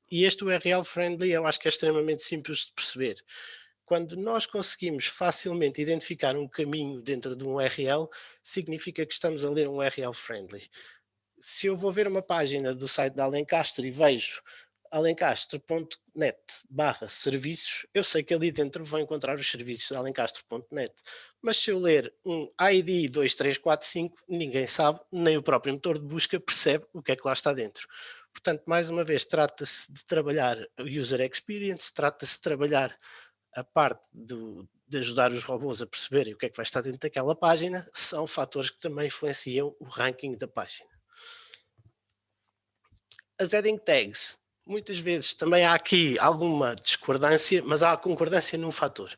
E este URL friendly eu acho que é extremamente simples de perceber. Quando nós conseguimos facilmente identificar um caminho dentro de um URL, significa que estamos a ler um URL friendly. Se eu vou ver uma página do site da Alencastre e vejo alencastre.net/serviços, eu sei que ali dentro vou encontrar os serviços da alencastre.net. Mas se eu ler um ID 2345, ninguém sabe, nem o próprio motor de busca percebe o que é que lá está dentro. Portanto, mais uma vez, trata-se de trabalhar o user experience, trata-se de trabalhar a parte de ajudar os robôs a perceberem o que é que vai estar dentro daquela página, são fatores que também influenciam o ranking da página. As heading tags, muitas vezes também há aqui alguma discordância, mas há concordância num fator.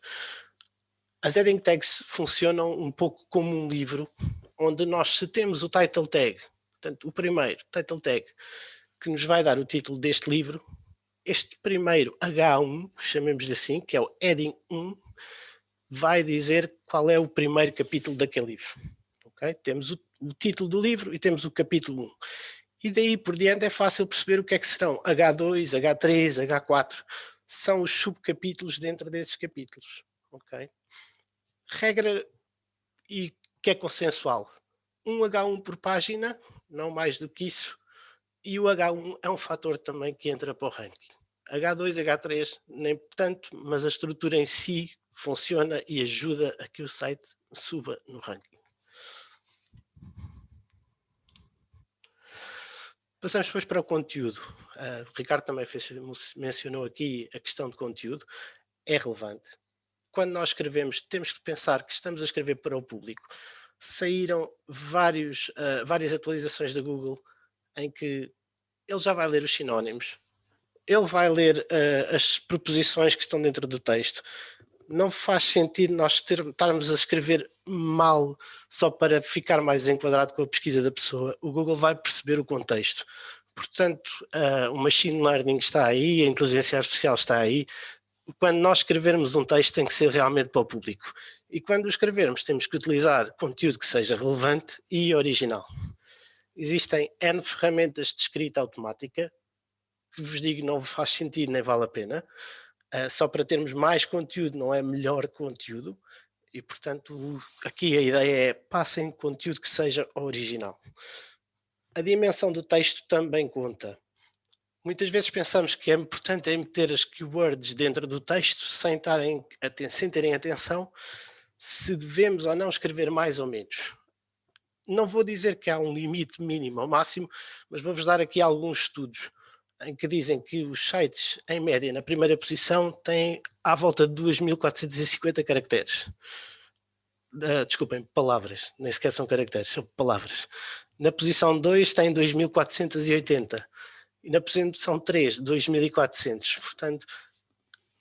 As heading tags funcionam um pouco como um livro, onde nós, se temos o title tag, portanto, o primeiro title tag, que nos vai dar o título deste livro, este primeiro H1, chamemos-lhe assim, que é o heading 1, vai dizer qual é o primeiro capítulo daquele livro. Okay? Temos o título do livro e temos o capítulo 1. E daí por diante é fácil perceber o que é que serão H2, H3, H4. São os subcapítulos dentro desses capítulos. Okay? Regra e que é consensual. Um H1 por página, não mais do que isso. E o H1 é um fator também que entra para o ranking. H2, H3, nem tanto, mas a estrutura em si funciona e ajuda a que o site suba no ranking. Passamos depois para o conteúdo. O Ricardo também mencionou aqui a questão de conteúdo. É relevante. Quando nós escrevemos, temos que pensar que estamos a escrever para o público. Saíram várias atualizações da Google em que ele já vai ler os sinónimos, ele vai ler as preposições que estão dentro do texto. Não faz sentido nós estarmos a escrever mal só para ficar mais enquadrado com a pesquisa da pessoa. O Google vai perceber o contexto. Portanto, o machine learning está aí, a inteligência artificial está aí. Quando nós escrevermos um texto tem que ser realmente para o público. E quando o escrevermos temos que utilizar conteúdo que seja relevante e original. Existem N ferramentas de escrita automática que vos digo não faz sentido nem vale a pena. Só para termos mais conteúdo não é melhor conteúdo e portanto aqui a ideia é passem conteúdo que seja original. A dimensão do texto também conta. Muitas vezes pensamos que é importante meter as keywords dentro do texto sem terem atenção se devemos ou não escrever mais ou menos. Não vou dizer que há um limite mínimo ou máximo, mas vou-vos dar aqui alguns estudos em que dizem que os sites, em média, na primeira posição, têm à volta de 2.450 caracteres. Desculpem, palavras, nem sequer são caracteres, são palavras. Na posição 2 tem 2.480 e na posição 3, 2.400. Portanto,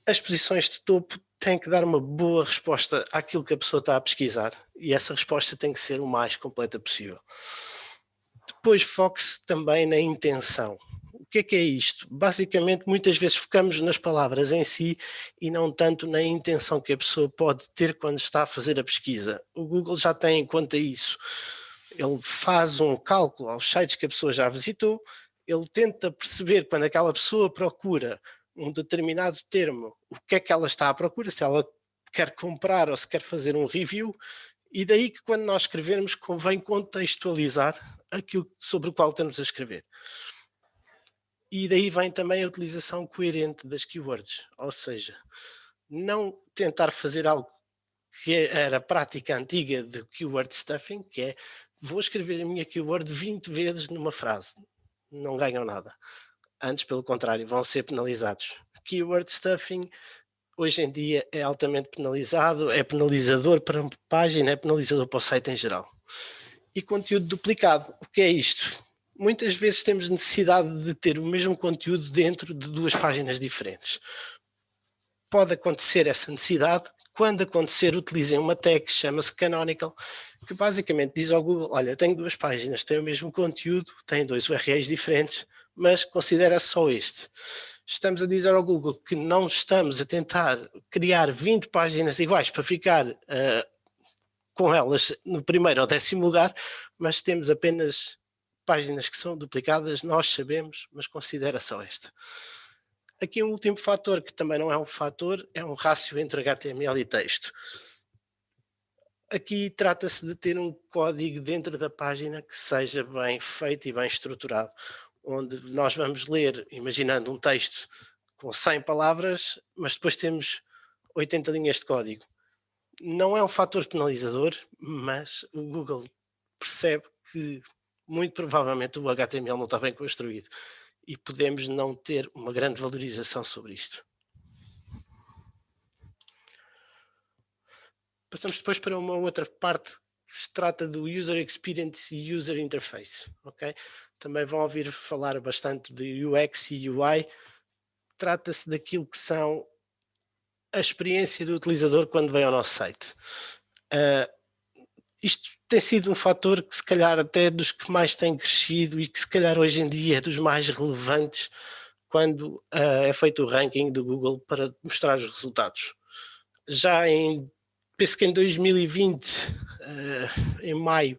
as posições de topo têm que dar uma boa resposta àquilo que a pessoa está a pesquisar e essa resposta tem que ser o mais completa possível. Depois foque-se também na intenção. O que é isto? Basicamente, muitas vezes focamos nas palavras em si e não tanto na intenção que a pessoa pode ter quando está a fazer a pesquisa. O Google já tem em conta isso. Ele faz um cálculo aos sites que a pessoa já visitou, ele tenta perceber quando aquela pessoa procura um determinado termo, o que é que ela está à procura, se ela quer comprar ou se quer fazer um review, e daí que quando nós escrevermos convém contextualizar aquilo sobre o qual estamos a escrever. E daí vem também a utilização coerente das keywords, ou seja, não tentar fazer algo que era a prática antiga de keyword stuffing, que é vou escrever a minha keyword 20 vezes numa frase, não ganham nada. Antes, pelo contrário, vão ser penalizados. Keyword stuffing hoje em dia é altamente penalizado, é penalizador para a página, é penalizador para o site em geral. E conteúdo duplicado, o que é isto? Muitas vezes temos necessidade de ter o mesmo conteúdo dentro de duas páginas diferentes. Pode acontecer essa necessidade. Quando acontecer, utilizem uma tag que chama-se Canonical, que basicamente diz ao Google, olha, tenho duas páginas, têm o mesmo conteúdo, têm dois URLs diferentes, mas considera só este. estamos a dizer ao Google que não estamos a tentar criar 20 páginas iguais para ficar com elas no primeiro ou 10º lugar, mas temos apenas páginas que são duplicadas, nós sabemos, mas considera só esta. Aqui um último fator, que também não é um fator, é um rácio entre HTML e texto. Aqui trata-se de ter um código dentro da página que seja bem feito e bem estruturado, onde nós vamos ler, imaginando um texto com 100 palavras, mas depois temos 80 linhas de código. Não é um fator penalizador, mas o Google percebe que muito provavelmente o HTML não está bem construído e podemos não ter uma grande valorização sobre isto. Passamos depois para uma outra parte que se trata do User Experience e User Interface. Okay? Também vão ouvir falar bastante de UX e UI. Trata-se daquilo que são a experiência do utilizador quando vem ao nosso site. Isto tem sido um fator que se calhar até dos que mais tem crescido e que se calhar hoje em dia é dos mais relevantes quando é feito o ranking do Google para mostrar os resultados. Já penso que em 2020, em maio,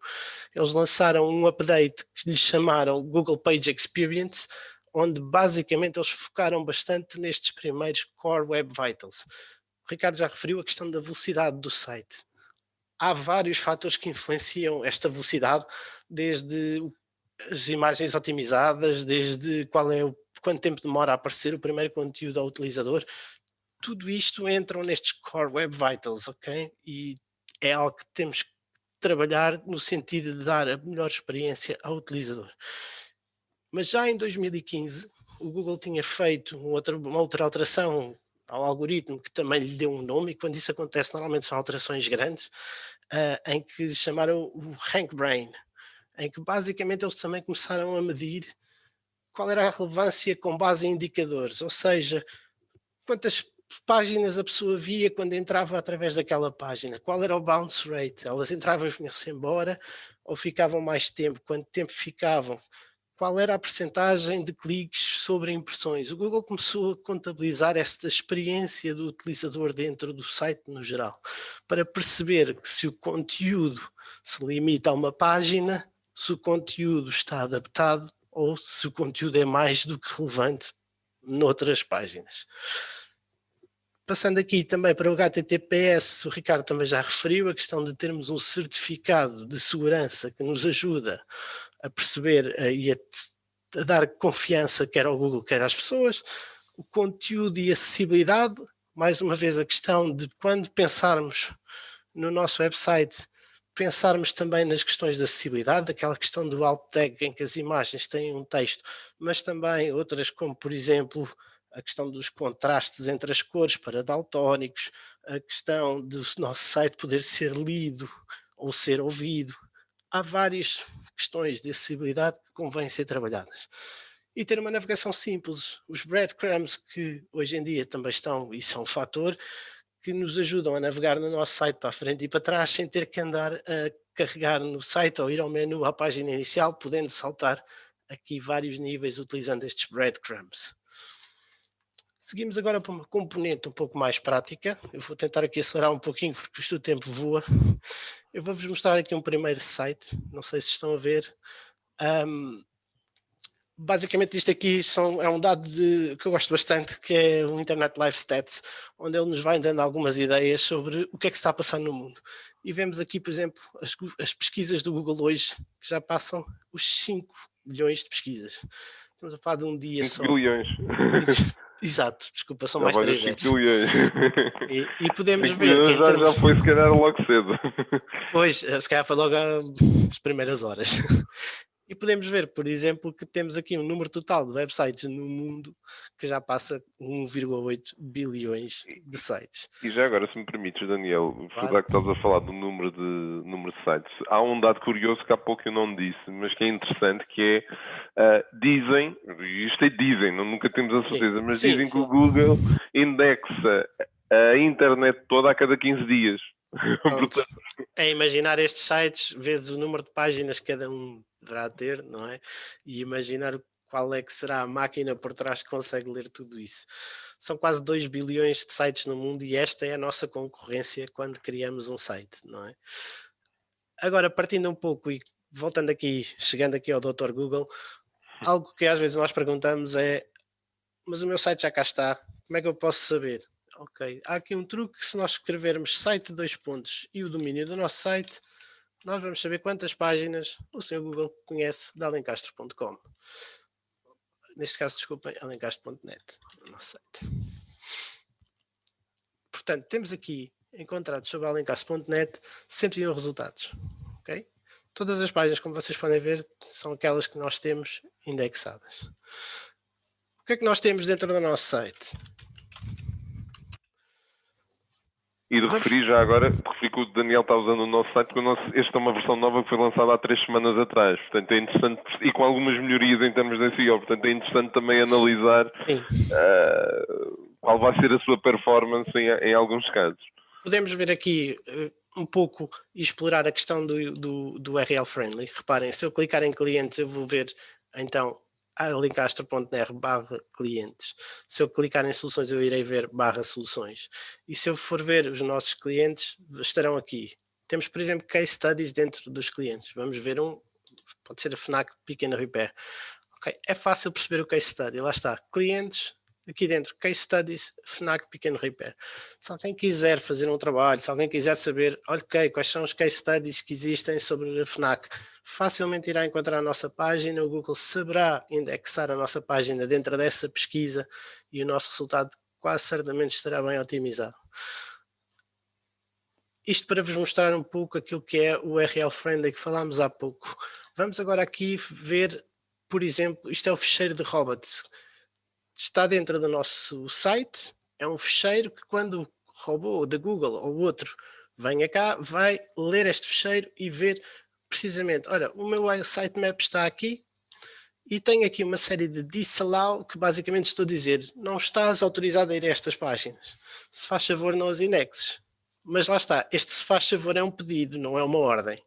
eles lançaram um update que lhes chamaram Google Page Experience, onde basicamente eles focaram bastante nestes primeiros Core Web Vitals. O Ricardo já referiu a questão da velocidade do site. Há vários fatores que influenciam esta velocidade, desde as imagens otimizadas, desde quanto tempo demora a aparecer o primeiro conteúdo ao utilizador. Tudo isto entram nestes Core Web Vitals, ok? E é algo que temos que trabalhar no sentido de dar a melhor experiência ao utilizador. Mas já em 2015, o Google tinha feito uma outra alteração ao algoritmo que também lhe deu um nome, e quando isso acontece normalmente são alterações grandes, em que chamaram o Rank Brain, em que basicamente eles também começaram a medir qual era a relevância com base em indicadores, ou seja, quantas páginas a pessoa via quando entrava através daquela página, qual era o bounce rate, elas entravam e vinham-se embora ou ficavam mais tempo, quanto tempo ficavam, qual era a percentagem de cliques sobre impressões. O Google começou a contabilizar esta experiência do utilizador dentro do site no geral, para perceber que se o conteúdo se limita a uma página, se o conteúdo está adaptado ou se o conteúdo é mais do que relevante noutras páginas. Passando aqui também para o HTTPS, o Ricardo também já referiu a questão de termos um certificado de segurança que nos ajuda a perceber e a dar confiança quer ao Google, quer às pessoas. O conteúdo e acessibilidade, mais uma vez a questão de quando pensarmos no nosso website, pensarmos também nas questões de acessibilidade, aquela questão do alt tag em que as imagens têm um texto, mas também outras como, por exemplo, a questão dos contrastes entre as cores para daltónicos, a questão do nosso site poder ser lido ou ser ouvido. Há várias questões de acessibilidade que convêm ser trabalhadas. E ter uma navegação simples. Os breadcrumbs que hoje em dia também estão e são um fator que nos ajudam a navegar no nosso site para a frente e para trás sem ter que andar a carregar no site ou ir ao menu à página inicial, podendo saltar aqui vários níveis utilizando estes breadcrumbs. Seguimos agora para uma componente um pouco mais prática. Eu vou tentar aqui acelerar um pouquinho porque isto o tempo voa. Eu vou-vos mostrar aqui um primeiro site, não sei se estão a ver. Basicamente isto aqui é um dado que eu gosto bastante, que é o Internet Live Stats, onde ele nos vai dando algumas ideias sobre o que é que se está a passar no mundo. E vemos aqui, por exemplo, as pesquisas do Google hoje, que já passam os 5 milhões de pesquisas. Estamos a falar de um dia 5 só. bilhões. Exato, desculpa, são Já mais 3 5 zeros. bilhões. E podemos 5 ver que bilhões já foi se calhar logo cedo. Pois, se calhar foi logo as primeiras horas. E podemos ver, por exemplo, que temos aqui um número total de websites no mundo que já passa 1,8 bilhões de sites. E já agora, se me permites, Daniel, Claro. já que estás a falar do número de sites, há um dado curioso que há pouco eu não disse, mas que é interessante, que é, dizem, isto é dizem, nunca temos a certeza, mas dizem que o Google indexa a internet toda a cada 15 dias. Portanto, é imaginar estes sites vezes o número de páginas que cada um deverá ter, não é? E imaginar qual é que será a máquina por trás que consegue ler tudo isso. São quase 2 bilhões de sites no mundo e esta é a nossa concorrência quando criamos um site, não é? Agora, partindo um pouco e voltando aqui, chegando aqui ao Dr. Google, algo que às vezes nós perguntamos é: mas o meu site já cá está, como é que eu posso saber? Ok, há aqui um truque: se nós escrevermos site dois pontos e o domínio do nosso site, nós vamos saber quantas páginas o Sr. Google conhece de alencastro.com. Neste caso, desculpem, alencastro.net, o nosso site. Portanto, temos aqui encontrados sobre alencastro.net 101 resultados. Okay? Todas as páginas, como vocês podem ver, são aquelas que nós temos indexadas. O que é que nós temos dentro do nosso site? E de referir já agora, referi que o Daniel está usando o nosso site, porque esta é uma versão nova que foi lançada há 3 semanas atrás. Portanto, é interessante, e com algumas melhorias em termos de SEO. Portanto, é interessante também analisar qual vai ser a sua performance em alguns casos. Podemos ver aqui um pouco e explorar a questão do URL friendly. Reparem, se eu clicar em clientes, eu vou ver então alencastro.net/clientes. Se eu clicar em soluções, eu irei ver /soluções. E se eu for ver os nossos clientes, estarão aqui. Temos, por exemplo, case studies dentro dos clientes. Vamos ver pode ser a FNAC Pequeno Repair. Ok, é fácil perceber o case study. Lá está, clientes, aqui dentro, case studies, FNAC Pequeno Repair. Se alguém quiser fazer um trabalho, se alguém quiser saber, ok, quais são os case studies que existem sobre a FNAC, facilmente irá encontrar a nossa página, o Google saberá indexar a nossa página dentro dessa pesquisa e o nosso resultado quase certamente estará bem otimizado. Isto para vos mostrar um pouco aquilo que é o URL friendly que falámos há pouco. Vamos agora aqui ver, por exemplo, isto é o ficheiro de robots. Está dentro do nosso site, é um ficheiro que quando o robô da Google ou outro venha cá, vai ler este ficheiro e ver precisamente, olha, o meu sitemap está aqui e tem aqui uma série de disallow que basicamente estou a dizer, não estás autorizado a ir a estas páginas. Se faz favor, não as indexes. Mas lá está, este se faz favor é um pedido, não é uma ordem.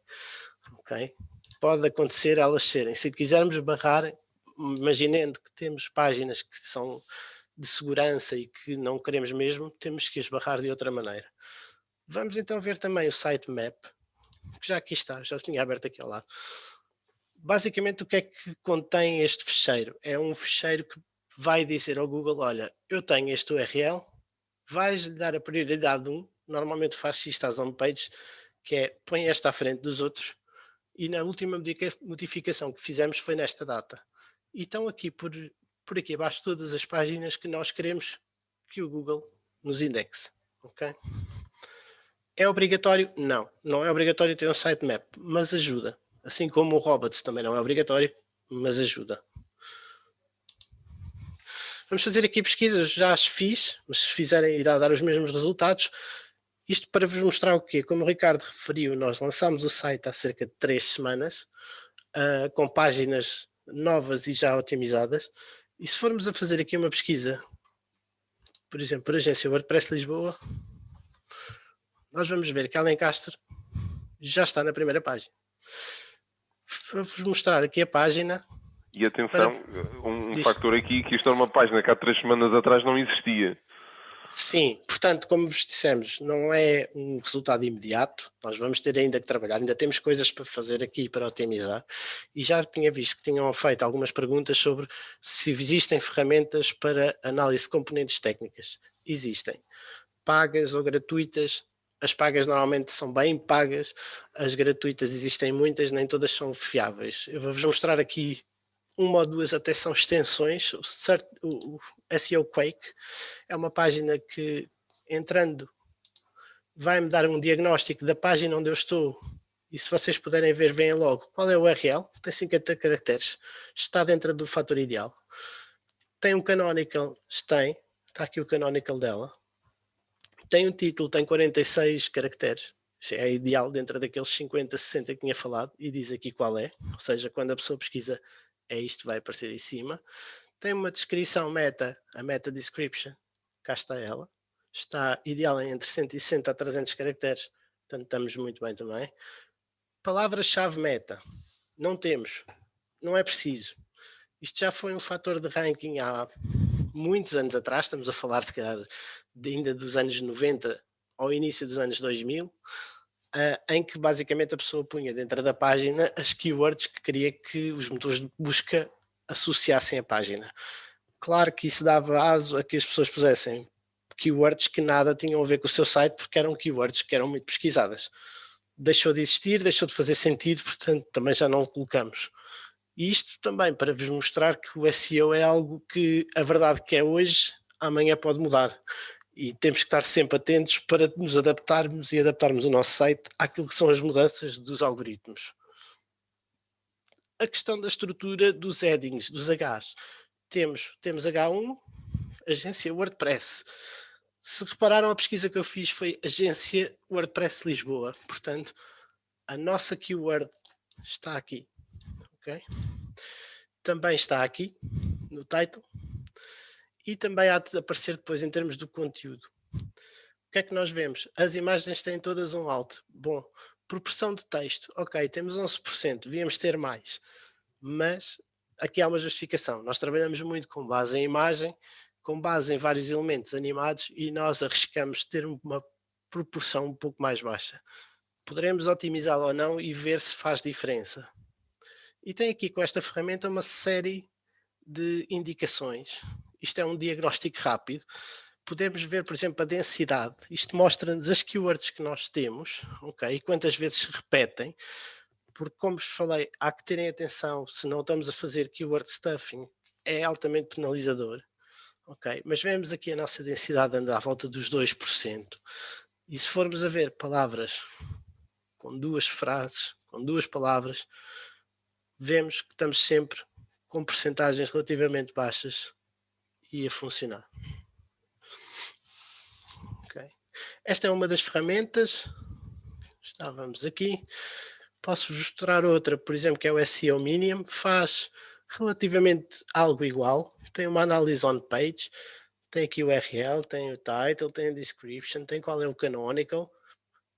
Ok? Pode acontecer elas serem. Se quisermos barrar, imaginando que temos páginas que são de segurança e que não queremos mesmo, temos que as barrar de outra maneira. Vamos então ver também o sitemap, que já aqui está, já tinha aberto aqui ao lado. Basicamente, o que é que contém este ficheiro? É um ficheiro que vai dizer ao Google, olha, eu tenho este URL, vais-lhe dar a prioridade 1, normalmente faz isto às homepages, que é põe esta à frente dos outros, e na última modificação que fizemos foi nesta data. E estão aqui por aqui abaixo todas as páginas que nós queremos que o Google nos indexe. Okay? É obrigatório? Não, não é obrigatório ter um sitemap, mas ajuda. Assim como o Robots também não é obrigatório, mas ajuda. Vamos fazer aqui pesquisas, já as fiz, mas se fizerem irá dar os mesmos resultados. Isto para vos mostrar o quê? Como o Ricardo referiu, nós lançámos o site há cerca de 3 semanas, com páginas novas e já otimizadas. E se formos a fazer aqui uma pesquisa, por exemplo, por agência WordPress Lisboa, nós vamos ver que Alencastro já está na primeira página. Vou-vos mostrar aqui a página. E atenção, um fator aqui, que isto é uma página que há 3 semanas atrás não existia. Sim, portanto, como vos dissemos, não é um resultado imediato, nós vamos ter ainda que trabalhar, ainda temos coisas para fazer aqui para otimizar, e já tinha visto que tinham feito algumas perguntas sobre se existem ferramentas para análise de componentes técnicas. Existem, pagas ou gratuitas. As pagas normalmente são bem pagas, as gratuitas existem muitas, nem todas são fiáveis. Eu vou-vos mostrar aqui uma ou duas até são extensões. O SEO Quake é uma página que, entrando, vai-me dar um diagnóstico da página onde eu estou. E se vocês puderem ver, veem logo qual é o URL. Tem 50 caracteres. Está dentro do fator ideal. Tem um canonical, está aqui o canonical dela. Tem um título, tem 46 caracteres. Isso é ideal dentro daqueles 50, 60 que tinha falado. E diz aqui qual é. Ou seja, quando a pessoa pesquisa, é isto, vai aparecer em cima. Tem uma descrição meta, a meta description, cá está ela. Está ideal em entre 160 a 300 caracteres, portanto estamos muito bem também. Palavra-chave meta, não temos, não é preciso. Isto já foi um fator de ranking há muitos anos atrás, estamos a falar se calhar ainda dos anos 90 ao início dos anos 2000, em que basicamente a pessoa punha dentro da página as keywords que queria que os motores de busca associassem à página. Claro que isso dava aso a que as pessoas pusessem keywords que nada tinham a ver com o seu site, porque eram keywords que eram muito pesquisadas. Deixou de existir, deixou de fazer sentido, portanto também já não o colocamos. E isto também para vos mostrar que o SEO é algo que a verdade que é hoje, amanhã pode mudar. E temos que estar sempre atentos para nos adaptarmos e adaptarmos o nosso site àquilo que são as mudanças dos algoritmos. A questão da estrutura dos headings, dos Hs. Temos H1, agência WordPress. Se repararam, a pesquisa que eu fiz foi agência WordPress Lisboa. Portanto, a nossa keyword está aqui. Okay? Também está aqui no title. E também há de aparecer depois em termos do conteúdo. O que é que nós vemos? As imagens têm todas um alt. Bom, proporção de texto. Ok, temos 11%, devíamos ter mais. Mas aqui há uma justificação. Nós trabalhamos muito com base em imagem, com base em vários elementos animados e nós arriscamos ter uma proporção um pouco mais baixa. Poderemos otimizá-lo ou não e ver se faz diferença. E tem aqui com esta ferramenta uma série de indicações. Isto é um diagnóstico rápido. Podemos ver, por exemplo, a densidade. Isto mostra-nos as keywords que nós temos, ok? E quantas vezes se repetem. Porque, como vos falei, há que terem atenção, se não estamos a fazer keyword stuffing, é altamente penalizador. Ok? Mas vemos aqui a nossa densidade anda à volta dos 2%. E se formos a ver palavras com duas frases, com duas palavras, vemos que estamos sempre com percentagens relativamente baixas e a funcionar. Okay. Esta é uma das ferramentas. Estávamos aqui. Posso-vos mostrar outra, por exemplo, que é o SEO Medium. Faz relativamente algo igual. Tem uma análise on page. Tem aqui o URL, tem o title, tem a description, tem qual é o canonical.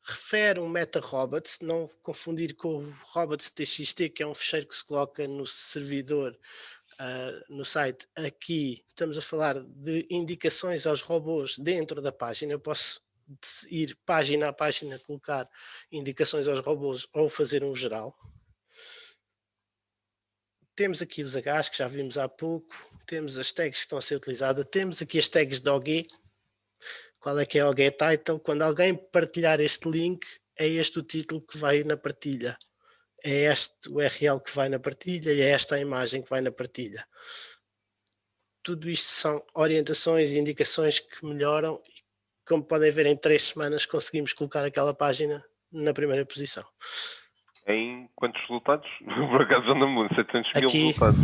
Refere um meta-robots, não confundir com o robots.txt, que é um fecheiro que se coloca no servidor, no site. Aqui estamos a falar de indicações aos robôs dentro da página. Eu posso ir página a página, colocar indicações aos robôs ou fazer um geral. Temos aqui os Hs que já vimos há pouco, temos as tags que estão a ser utilizadas, temos aqui as tags de OG. Qual é que é o OG title? Quando alguém partilhar este link, é este o título que vai na partilha. É este o URL que vai na partilha e é esta a imagem que vai na partilha. Tudo isto são orientações e indicações que melhoram e, como podem ver, em 3 semanas conseguimos colocar aquela página na primeira posição. Em quantos resultados? Por acaso anda muito, 700 mil aqui, resultados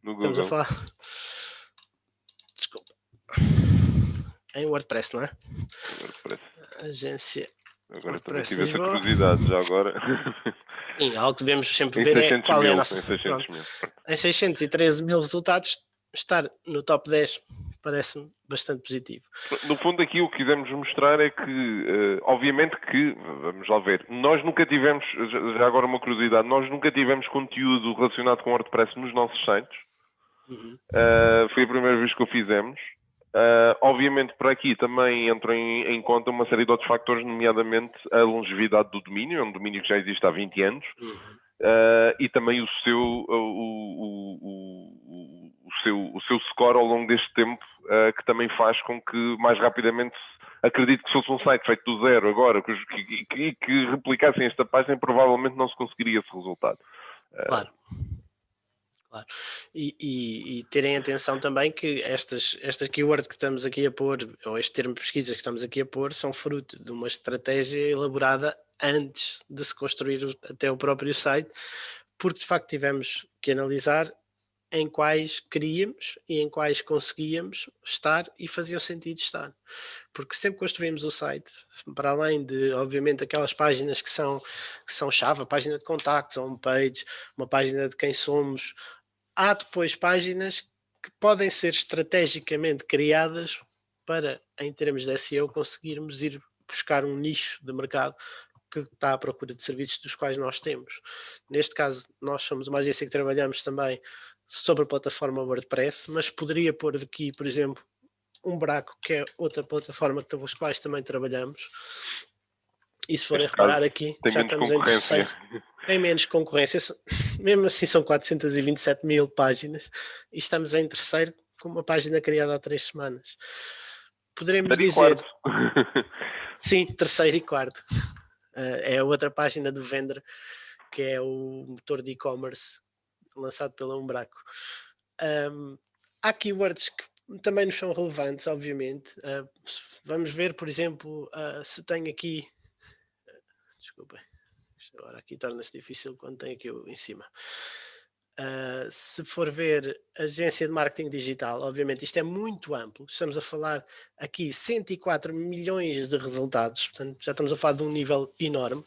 no Google. Estamos a falar... Desculpa. Em WordPress, não é? WordPress. Agência. Agora WordPress também tive essa curiosidade já agora. Sim, algo que devemos sempre ver é qual é a nossa... Em 613 mil resultados, estar no top 10 parece-me bastante positivo. No fundo, aqui o que quisemos mostrar é que, obviamente que, vamos lá ver, nós nunca tivemos, já agora uma curiosidade, nós nunca tivemos conteúdo relacionado com WordPress nos nossos sites. Foi a primeira vez que o fizemos. Obviamente, por aqui também entram em conta uma série de outros fatores, nomeadamente a longevidade do domínio, é um domínio que já existe há 20 anos, e também o seu score ao longo deste tempo, que também faz com que mais rapidamente, acredito que se fosse um site feito do zero agora, que replicassem esta página, provavelmente não se conseguiria esse resultado. Claro. Claro. E terem atenção também que estas keywords que estamos aqui a pôr, ou este termo de pesquisa que estamos aqui a pôr, são fruto de uma estratégia elaborada antes de se construir até o próprio site, porque de facto tivemos que analisar em quais queríamos e em quais conseguíamos estar e faziam sentido estar. Porque sempre construímos o site, para além de, obviamente, aquelas páginas que são chave, a página de contactos, a homepage, uma página de quem somos, há depois páginas que podem ser estrategicamente criadas para, em termos de SEO, conseguirmos ir buscar um nicho de mercado que está à procura de serviços dos quais nós temos. Neste caso, nós somos uma agência que trabalhamos também sobre a plataforma WordPress, mas poderia pôr aqui, por exemplo, um Braco, que é outra plataforma com os quais também trabalhamos. E se forem reparar aqui, já estamos em terceiro. Tem menos concorrência, mesmo assim são 427 mil páginas e estamos em terceiro com uma página criada há 3 semanas. Poderemos dizer... Sim, terceiro e quarto. É a outra página do Vendor, que é o motor de e-commerce lançado pela Umbraco. Há keywords que também nos são relevantes, obviamente. Vamos ver, por exemplo, se tem aqui... Desculpem, isto agora aqui torna-se difícil quando tem aqui em cima. Se for ver agência de marketing digital, obviamente isto é muito amplo. Estamos a falar aqui 104 milhões de resultados, portanto já estamos a falar de um nível enorme.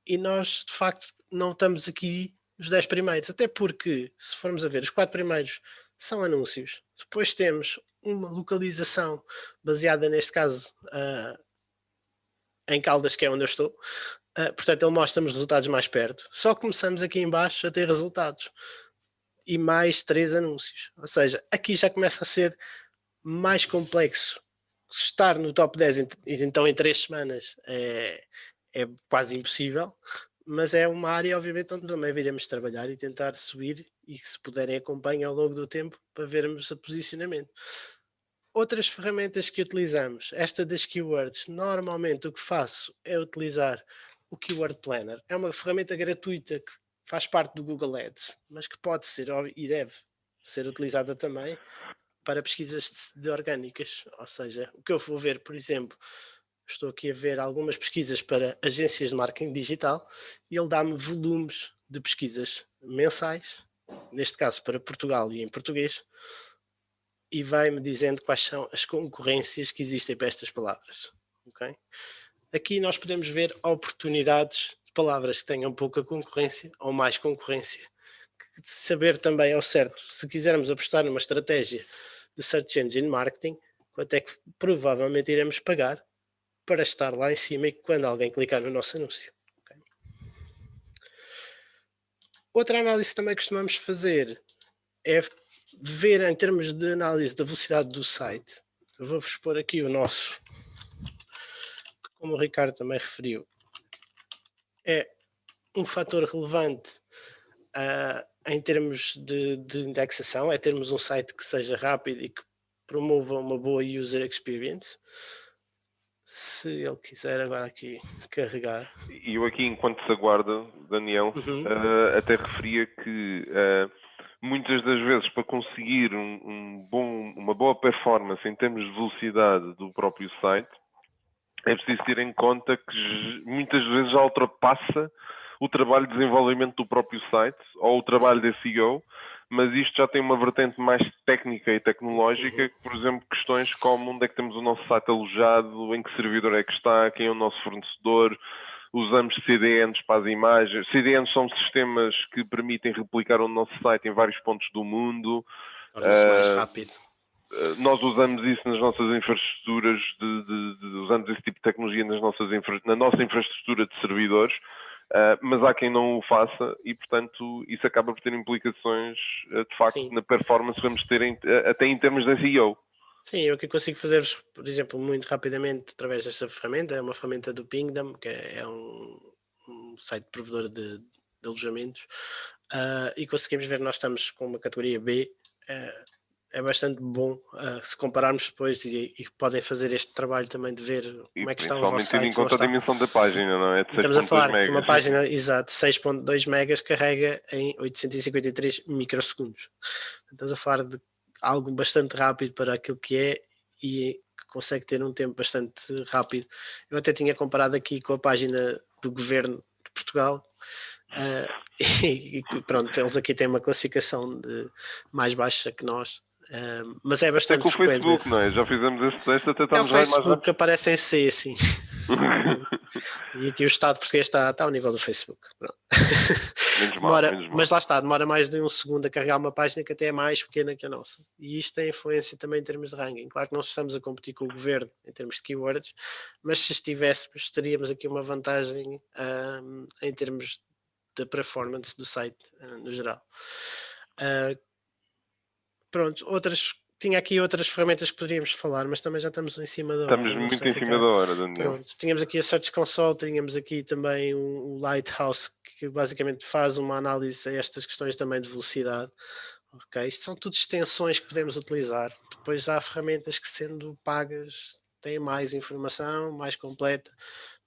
E nós, de facto, não estamos aqui nos 10 primeiros, até porque, se formos a ver, os 4 primeiros são anúncios. Depois temos uma localização baseada, neste caso, em Caldas, que é onde eu estou. Portanto, ele mostra-me os resultados mais perto. Só começamos aqui em baixo a ter resultados. E mais 3 anúncios. Ou seja, aqui já começa a ser mais complexo. Estar no top 10, então, em 3 semanas é quase impossível. Mas é uma área, obviamente, onde também viremos trabalhar e tentar subir. E que, se puderem, acompanhem ao longo do tempo para vermos o posicionamento. Outras ferramentas que utilizamos, esta das keywords, normalmente o que faço é utilizar o Keyword Planner. É uma ferramenta gratuita que faz parte do Google Ads, mas que pode ser e deve ser utilizada também para pesquisas de orgânicas. Ou seja, o que eu vou ver, por exemplo, estou aqui a ver algumas pesquisas para agências de marketing digital e ele dá-me volumes de pesquisas mensais, neste caso para Portugal e em português, e vai-me dizendo quais são as concorrências que existem para estas palavras. Okay? Aqui nós podemos ver oportunidades de palavras que tenham pouca concorrência ou mais concorrência. Saber também ao certo, se quisermos apostar numa estratégia de Search Engine Marketing, quanto é que provavelmente iremos pagar para estar lá em cima e quando alguém clicar no nosso anúncio. Okay? Outra análise que também costumamos fazer é ver em termos de análise da velocidade do site. Eu vou-vos pôr aqui o nosso, que, como o Ricardo também referiu, é um fator relevante em termos de indexação, é termos um site que seja rápido e que promova uma boa user experience. Se ele quiser agora aqui carregar. E eu aqui, enquanto se aguarda, Daniel, até referia que muitas das vezes, para conseguir uma boa performance em termos de velocidade do próprio site, é preciso ter em conta que muitas vezes já ultrapassa o trabalho de desenvolvimento do próprio site ou o trabalho de SEO, mas isto já tem uma vertente mais técnica e tecnológica, por exemplo, questões como onde é que temos o nosso site alojado, em que servidor é que está, quem é o nosso fornecedor, usamos CDNs para as imagens. CDNs são sistemas que permitem replicar o nosso site em vários pontos do mundo. Torna-se mais rápido. Nós usamos isso nas nossas infraestruturas, usamos esse tipo de tecnologia na nossa infraestrutura de servidores, mas há quem não o faça e, portanto, isso acaba por ter implicações, de facto, Sim. na performance que vamos ter até em termos de SEO. Sim, eu que consigo fazer-vos, por exemplo, muito rapidamente através desta ferramenta, é uma ferramenta do Pingdom, que é um site provedor de alojamentos, e conseguimos ver que nós estamos com uma categoria B. É bastante bom se compararmos depois e podem fazer este trabalho também de ver como é que estão os vossos sites. Principalmente tendo em conta a dimensão da página, não é? De 6.2 megas. Estamos a falar que uma página, exato, 6.2 megas carrega em 853 microsegundos. Estamos a falar de algo bastante rápido para aquilo que é e que consegue ter um tempo bastante rápido. Eu até tinha comparado aqui com a página do Governo de Portugal, e pronto, eles aqui têm uma classificação mais baixa que nós. Mas é bastante frequente. É com o Facebook, não é? Já fizemos esse teste, até estamos já mais rápido. O Facebook aparece em C, assim. E aqui o Estado português está ao nível do Facebook. Menos mal. Mas lá está, demora mais de um segundo a carregar uma página que até é mais pequena que a nossa. E isto tem influência também em termos de ranking. Claro que não estamos a competir com o governo em termos de keywords, mas se estivéssemos, teríamos aqui uma vantagem em termos da performance do site no geral. Pronto, tinha aqui outras ferramentas que poderíamos falar, mas também já estamos em cima da hora. Estamos muito em cima da hora, Daniel. Pronto, tínhamos aqui a Search Console, tínhamos aqui também o Lighthouse, que basicamente faz uma análise a estas questões também de velocidade. Ok, isto são tudo extensões que podemos utilizar. Depois há ferramentas que, sendo pagas, têm mais informação, mais completa,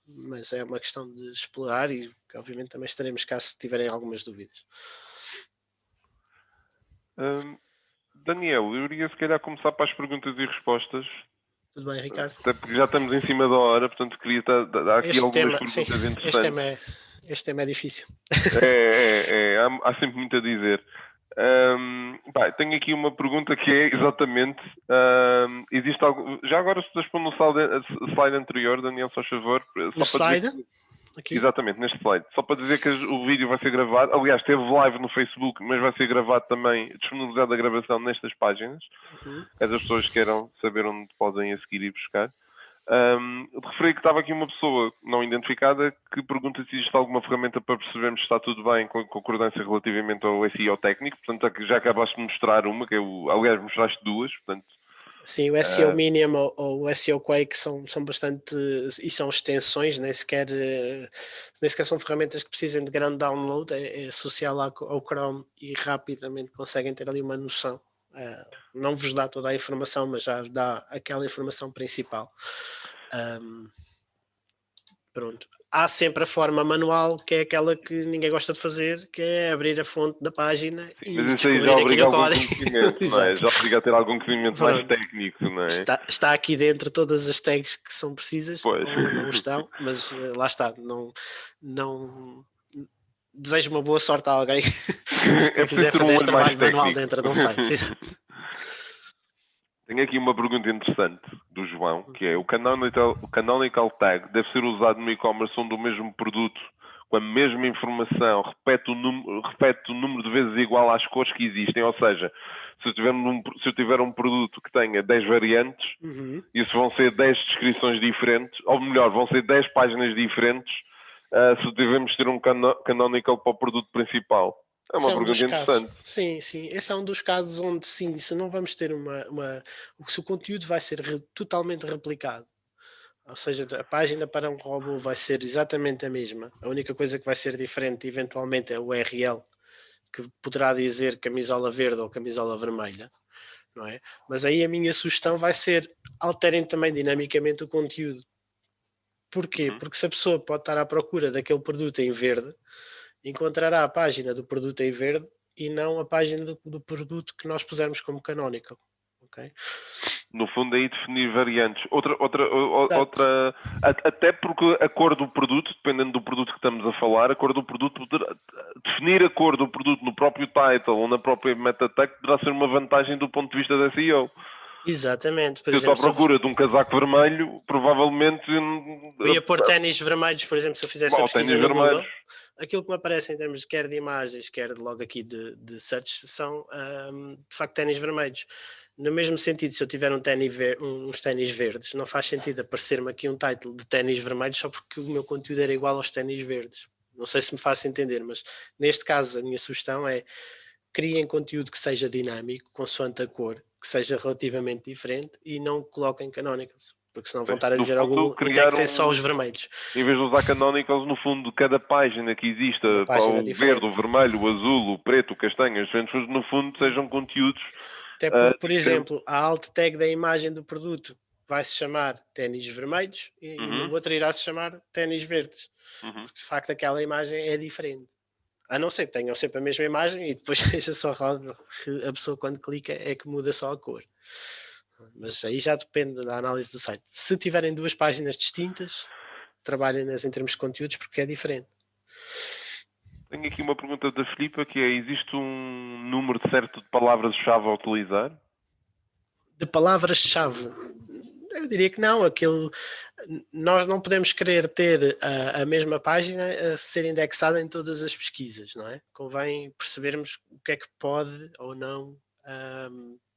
mas é uma questão de explorar e obviamente também estaremos cá se tiverem algumas dúvidas. Daniel, eu iria se calhar começar para as perguntas e respostas. Tudo bem, Ricardo? Até porque já estamos em cima da hora, portanto queria dar aqui algumas perguntas interessantes. Este tema é difícil. Há sempre muito a dizer. Tenho aqui uma pergunta que é exatamente, existe algo, já agora se responde no slide anterior, Daniel, só favor. No slide? Aqui. Exatamente, neste slide. Só para dizer que o vídeo vai ser gravado, aliás, teve live no Facebook, mas vai ser gravado também, disponibilizado a gravação nestas páginas, as pessoas queiram saber onde podem a seguir e buscar. Referi que estava aqui uma pessoa não identificada que pergunta se existe alguma ferramenta para percebermos se está tudo bem com a concordância relativamente ao SEO técnico. Portanto, já acabaste de mostrar uma, aliás, mostraste duas, portanto. Sim, o SEO Minium ou o SEO Quake são bastante, e são extensões, nem sequer são ferramentas que precisam de grande download, é associá-la ao Chrome e rapidamente conseguem ter ali uma noção. Não vos dá toda a informação, mas já dá aquela informação principal. Pronto. Há sempre a forma manual, que é aquela que ninguém gosta de fazer, que é abrir a fonte da página. Sim, mas isso aí já obriga a algum conhecimento, não é? Já obriga a ter algum conhecimento mais técnico, não é? Está aqui dentro todas as tags que são precisas, pois. Ou não estão, mas lá está, não desejo uma boa sorte a alguém se quiser fazer este trabalho manual dentro de um site. Tenho aqui uma pergunta interessante do João, que é: o canonical tag deve ser usado no e-commerce onde o mesmo produto, com a mesma informação, repete o número de vezes igual às cores que existem? Ou seja, se eu tiver um produto que tenha 10 variantes, isso vão ser 10 descrições diferentes, ou melhor, vão ser 10 páginas diferentes, se devemos ter um canonical para o produto principal. É uma pergunta interessante. Sim, esse é um dos casos onde sim, se não vamos ter se o conteúdo vai ser totalmente replicado, ou seja, a página para um robô vai ser exatamente a mesma, a única coisa que vai ser diferente eventualmente é o URL, que poderá dizer camisola verde ou camisola vermelha, não é? Mas aí a minha sugestão vai ser: alterem também dinamicamente o conteúdo. Porquê? Porque se a pessoa pode estar à procura daquele produto em verde, encontrará a página do produto em verde e não a página do produto que nós pusermos como canonical. Okay? No fundo, aí definir variantes. Outra, até porque a cor do produto, dependendo do produto que estamos a falar, a cor do produto, definir a cor do produto no próprio title ou na própria meta tag poderá ser uma vantagem do ponto de vista da SEO. Exatamente. Se eu estou à procura de um casaco vermelho, provavelmente eu ia pôr ténis vermelhos, por exemplo, se eu fizesse a pesquisa no Google. Aquilo que me aparece em termos quer de imagens, quer logo aqui de search, são de facto ténis vermelhos. No mesmo sentido, se eu tiver uns ténis verdes, não faz sentido aparecer-me aqui um title de ténis vermelhos só porque o meu conteúdo era igual aos ténis verdes. Não sei se me faço entender, mas neste caso a minha sugestão é: criem conteúdo que seja dinâmico, consoante a cor, que seja relativamente diferente, e não coloquem canonicals, porque senão vão estar a dizer ao Google indexem só os vermelhos. Em vez de usar canonicals, no fundo, cada página que exista, o verde, o vermelho, o azul, o preto, o castanho, no fundo sejam conteúdos. Até porque, por exemplo, a alt tag da imagem do produto vai-se chamar ténis vermelhos e no outro irá-se chamar ténis verdes. Porque de facto aquela imagem é diferente. A não ser que tenham sempre a mesma imagem e depois seja só que a pessoa quando clica é que muda só a cor. Mas aí já depende da análise do site. Se tiverem duas páginas distintas, trabalhem-nas em termos de conteúdos porque é diferente. Tenho aqui uma pergunta da Filipa, que é: existe um número certo de palavras-chave a utilizar? De palavras-chave? Eu diria que não, nós não podemos querer ter a mesma página a ser indexada em todas as pesquisas, não é? Convém percebermos o que é que pode ou não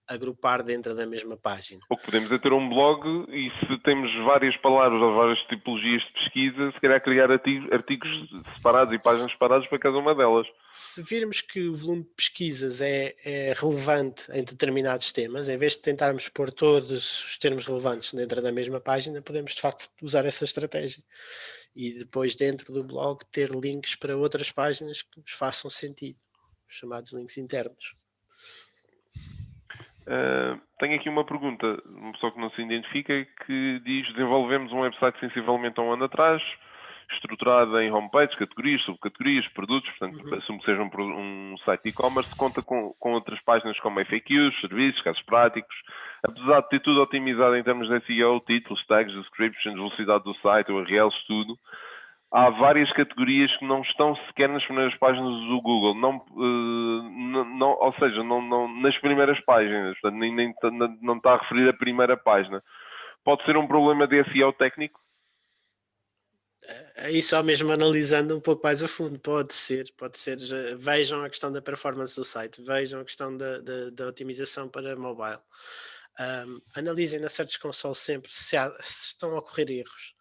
agrupar dentro da mesma página. O que podemos é ter um blog e se temos várias palavras ou várias tipologias de pesquisa, se calhar criar artigos separados e páginas separadas para cada uma delas. Se virmos que o volume de pesquisas é relevante em determinados temas, em vez de tentarmos pôr todos os termos relevantes dentro da mesma página, podemos de facto usar essa estratégia. E depois dentro do blog ter links para outras páginas que nos façam sentido, chamados links internos. Tenho aqui uma pergunta, uma pessoa que não se identifica, que diz: desenvolvemos um website sensivelmente há um ano atrás, estruturado em homepages, categorias, subcategorias, produtos, portanto, assumo que seja um site de e-commerce, conta com outras páginas como FAQs, serviços, casos práticos, apesar de ter tudo otimizado em termos de SEO, títulos, tags, descriptions, velocidade do site, URLs, tudo. Há várias categorias que não estão sequer nas primeiras páginas do Google, ou seja, não nas primeiras páginas, portanto, não está a referir a primeira página. Pode ser um problema de SEO técnico? Aí só mesmo analisando um pouco mais a fundo, pode ser. Vejam a questão da performance do site, vejam a questão da otimização para mobile. Analisem na Search Console sempre se estão a ocorrer erros,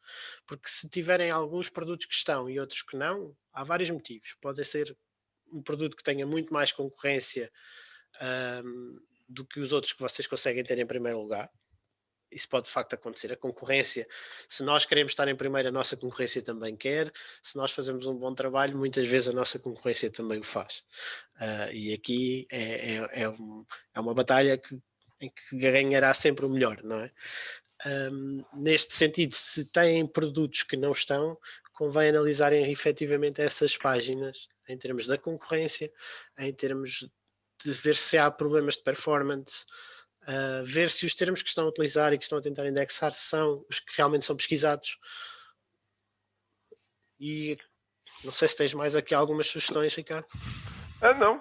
porque se tiverem alguns produtos que estão e outros que não, há vários motivos. Pode ser um produto que tenha muito mais concorrência do que os outros que vocês conseguem ter em primeiro lugar. Isso pode de facto acontecer. A concorrência, se nós queremos estar em primeiro, a nossa concorrência também quer. Se nós fazemos um bom trabalho, muitas vezes a nossa concorrência também o faz. E aqui é uma batalha em que ganhará sempre o melhor, não é? Neste sentido, se têm produtos que não estão, convém analisarem efetivamente essas páginas em termos da concorrência, em termos de ver se há problemas de performance, ver se os termos que estão a utilizar e que estão a tentar indexar são os que realmente são pesquisados. E não sei se tens mais aqui algumas sugestões, Ricardo. Não,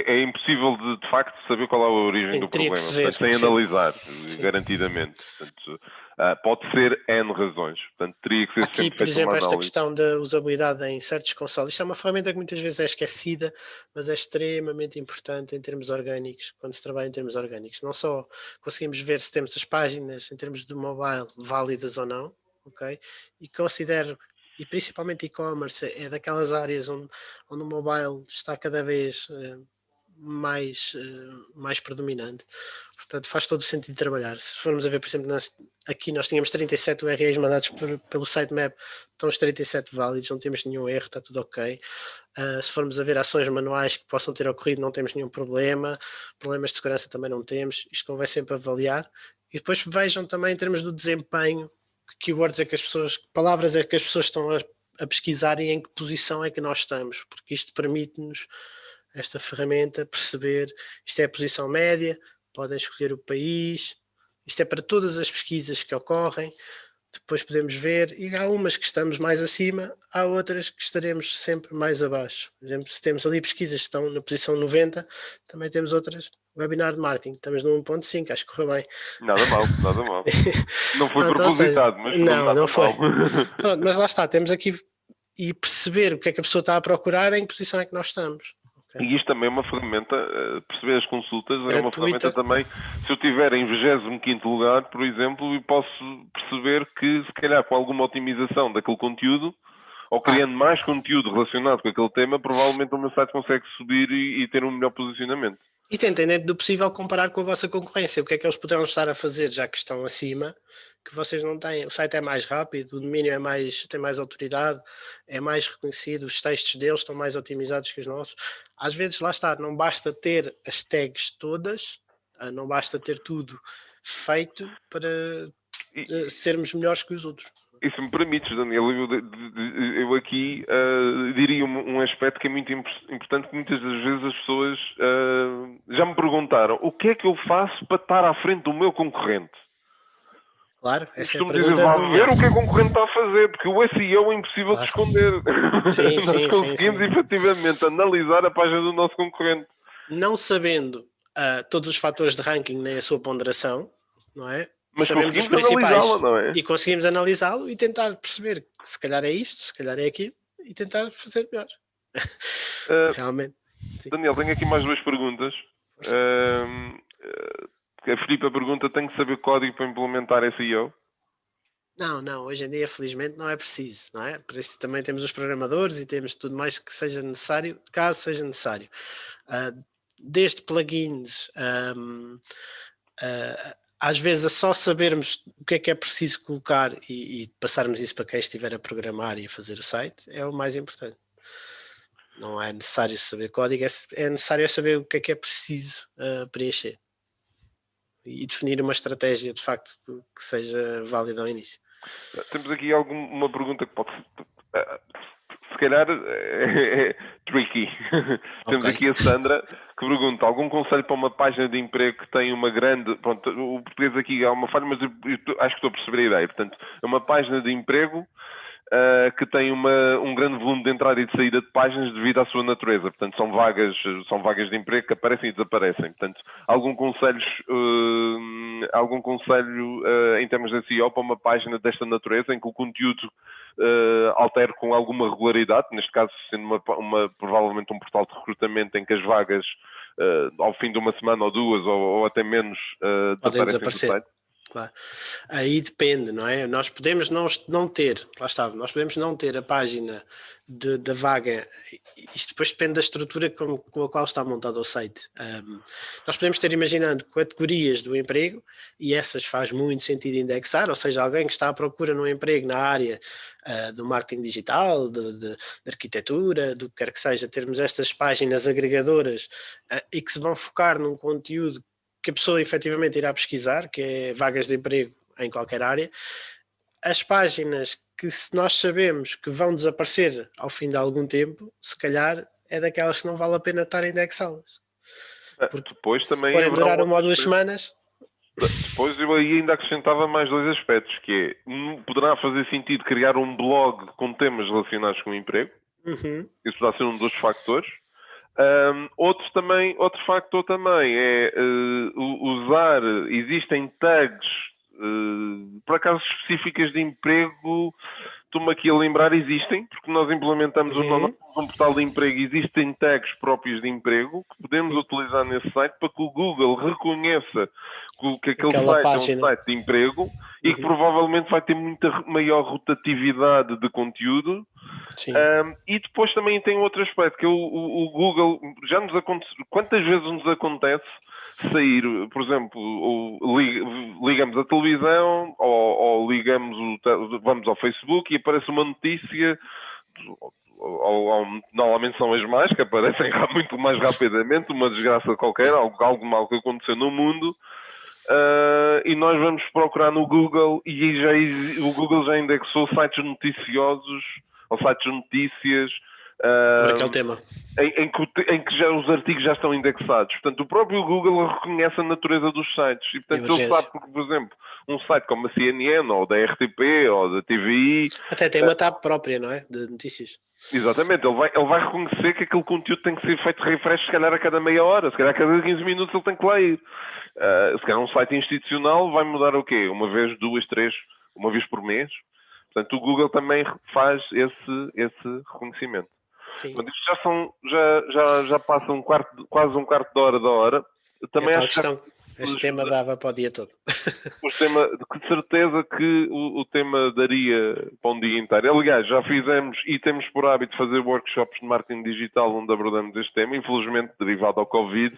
é impossível de facto saber qual é a origem do problema, portanto, sem analisar, garantidamente. Portanto, pode ser N razões, portanto teria que ser aqui, sempre por exemplo, esta análise. questão da usabilidade em Search Console, isto é uma ferramenta que muitas vezes é esquecida, mas é extremamente importante em termos orgânicos, quando se trabalha em termos orgânicos. Não só conseguimos ver se temos as páginas em termos de mobile válidas ou não, ok? E considero, e principalmente e-commerce, é daquelas áreas onde o mobile está cada vez mais predominante. Portanto, faz todo o sentido trabalhar. Se formos a ver, por exemplo, aqui nós tínhamos 37 URLs mandados pelo sitemap, estão os 37 válidos, não temos nenhum erro, está tudo ok. Se formos a ver ações manuais que possam ter ocorrido, não temos nenhum problema. Problemas de segurança também não temos. Isto convém sempre avaliar. E depois vejam também em termos do desempenho, que keywords é que as pessoas, que palavras é que as pessoas estão a pesquisar e em que posição é que nós estamos, porque isto permite-nos, esta ferramenta, perceber, isto é a posição média, podem escolher o país, isto é para todas as pesquisas que ocorrem, depois podemos ver, e há umas que estamos mais acima, há outras que estaremos sempre mais abaixo. Por exemplo, se temos ali pesquisas que estão na posição 90, também temos outras, webinar de marketing, estamos no 1.5, acho que correu bem. Nada mal. Não foi propositado, mas não foi. Pronto, mas lá está, temos aqui e perceber o que é que a pessoa está a procurar, em que posição é que nós estamos. Okay. E isto também é uma ferramenta, perceber as consultas, gratuita. É uma ferramenta também, se eu estiver em 25º lugar, por exemplo, e posso perceber que, se calhar, com alguma otimização daquele conteúdo, ou criando mais conteúdo relacionado com aquele tema, provavelmente o meu site consegue subir e ter um melhor posicionamento. E tentem, dentro do possível, comparar com a vossa concorrência. O que é que eles poderão estar a fazer, já que estão acima, que vocês não têm? O site é mais rápido, o domínio tem mais autoridade, é mais reconhecido, os textos deles estão mais otimizados que os nossos. Às vezes, lá está, não basta ter as tags todas, não basta ter tudo feito para sermos melhores que os outros. E se me permites, Daniel, eu aqui diria um aspecto que é muito importante, que muitas das vezes as pessoas já me perguntaram: o que é que eu faço para estar à frente do meu concorrente? Claro, essa é a pergunta. Dizer, vá ver o que o concorrente está a fazer, porque o SEO é impossível de esconder. Nós conseguimos efetivamente analisar a página do nosso concorrente. Não sabendo todos os fatores de ranking nem a sua ponderação, não é? Mas sabemos os conseguimos principais analisá-la, não é? e conseguimos analisá-lo e tentar perceber que se calhar é isto, se calhar é aquilo e tentar fazer melhor. Realmente. Sim. Daniel, tenho aqui mais 2 perguntas. A Filipa pergunta: tenho que saber código para implementar SEO? Não, hoje em dia felizmente não é preciso, não é? Por isso também temos os programadores e temos tudo mais que seja necessário, caso seja necessário. Desde plugins, às vezes é só sabermos o que é preciso colocar e passarmos isso para quem estiver a programar e a fazer o site, é o mais importante. Não é necessário saber código, é necessário saber o que é preciso preencher e definir uma estratégia de facto que seja válida ao início. Temos aqui uma pergunta que pode se calhar é tricky. Temos aqui a Sandra que pergunta: algum conselho para uma página de emprego que tem uma grande... Pronto, o português aqui há uma falha, mas eu acho que estou a perceber a ideia. Portanto, é uma página de emprego que tem um grande volume de entrada e de saída de páginas devido à sua natureza. Portanto, são vagas de emprego que aparecem e desaparecem. Portanto, algum conselho em termos de SEO para uma página desta natureza, em que o conteúdo altere com alguma regularidade, neste caso sendo provavelmente um portal de recrutamento em que as vagas ao fim de uma semana ou 2 ou até menos podem desaparecer. Claro. Aí depende, não é? Nós podemos não ter, lá está, nós podemos não ter a página da vaga, isto depois depende da estrutura com a qual está montado o site. Nós podemos ter, imaginando, categorias do emprego, e essas faz muito sentido indexar, ou seja, alguém que está à procura num emprego na área do marketing digital, de arquitetura, do que quer que seja, termos estas páginas agregadoras e que se vão focar num conteúdo que a pessoa efetivamente irá pesquisar, que é vagas de emprego em qualquer área. As páginas que nós sabemos que vão desaparecer ao fim de algum tempo, se calhar é daquelas que não vale a pena estar a indexá-las. Porque depois também podem durar 1 ou 2 semanas. Depois eu aí ainda acrescentava mais 2 aspectos, que é, poderá fazer sentido criar um blog com temas relacionados com o emprego. Isso poderá ser um dos fatores. Outro factor também é usar, existem tags para casos específicas de emprego. Estou-me aqui a lembrar, existem, porque nós implementamos um portal de emprego, existem tags próprios de emprego que podemos utilizar nesse site para que o Google reconheça que aquele site página é um site de emprego e que provavelmente vai ter muita maior rotatividade de conteúdo. E depois também tem outro aspecto, que é o Google, já nos acontece, quantas vezes nos acontece sair, por exemplo, ligamos a televisão ou vamos ao Facebook e aparece uma notícia, normalmente são as más, que aparecem muito mais rapidamente, uma desgraça qualquer, algo mal que aconteceu no mundo, e nós vamos procurar no Google e o Google já indexou sites noticiosos ou sites de notícias sobre aquele tema. Em que já os artigos já estão indexados. Portanto, o próprio Google reconhece a natureza dos sites. E, portanto, ele sabe porque, por exemplo, um site como a CNN ou da RTP ou da TVI... Até tem uma tab própria, não é? De notícias. Exatamente. Ele vai reconhecer que aquele conteúdo tem que ser feito refresh, se calhar a cada meia hora, se calhar a cada 15 minutos ele tem que lá ir. Se calhar um site institucional vai mudar o quê? Uma vez, 2, 3, uma vez por mês. Portanto, o Google também faz esse reconhecimento. Portanto, isto já passa quase um quarto de hora. Também acho que este tema dava para o dia todo. De certeza que o tema daria para um dia inteiro. Aliás, já fizemos e temos por hábito fazer workshops de marketing digital onde abordamos este tema. Infelizmente, derivado ao Covid,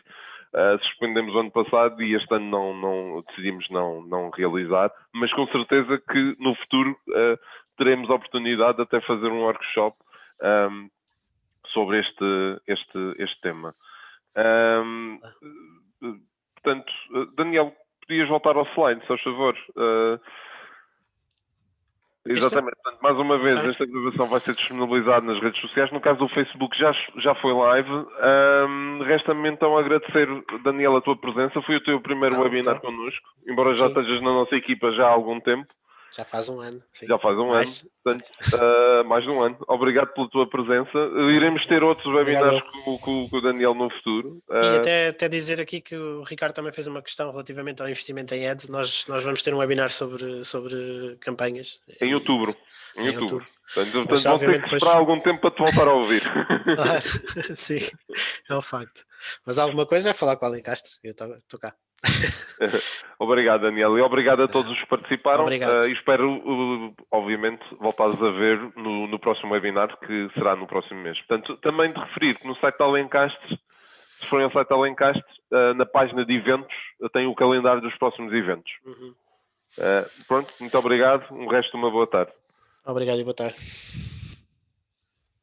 suspendemos o ano passado e este ano decidimos não realizar. Mas com certeza que no futuro teremos a oportunidade de até fazer um workshop sobre este tema. Portanto, Daniel, podias voltar ao slide, se faz favor. Exatamente. Portanto, mais uma vez, esta gravação vai ser disponibilizada nas redes sociais. No caso do Facebook já foi live. Resta-me então agradecer, Daniel, a tua presença. Foi o teu primeiro webinar connosco, embora já estejas na nossa equipa já há algum tempo. Já faz um ano. Sim. Já faz um ano, portanto, mais de um ano. Obrigado pela tua presença. Iremos ter outros webinars com o Daniel no futuro. E até dizer aqui que o Ricardo também fez uma questão relativamente ao investimento em ads. Nós vamos ter um webinar sobre campanhas. Em outubro. Em outubro. Portanto, vão ter que esperar algum tempo para te voltar a ouvir. Claro, sim, é um facto. Mas alguma coisa é falar com o Alencastre. Eu estou cá. Obrigado, Daniel, e obrigado a todos os que participaram. Obrigado. E espero, obviamente, voltares a ver no próximo webinar, que será no próximo mês. Portanto, também de referir que no site da Alencastre, se forem ao site da Alencastre, na página de eventos, tem o calendário dos próximos eventos. Uhum. Pronto, muito obrigado. Um resto de uma boa tarde. Obrigado e boa tarde.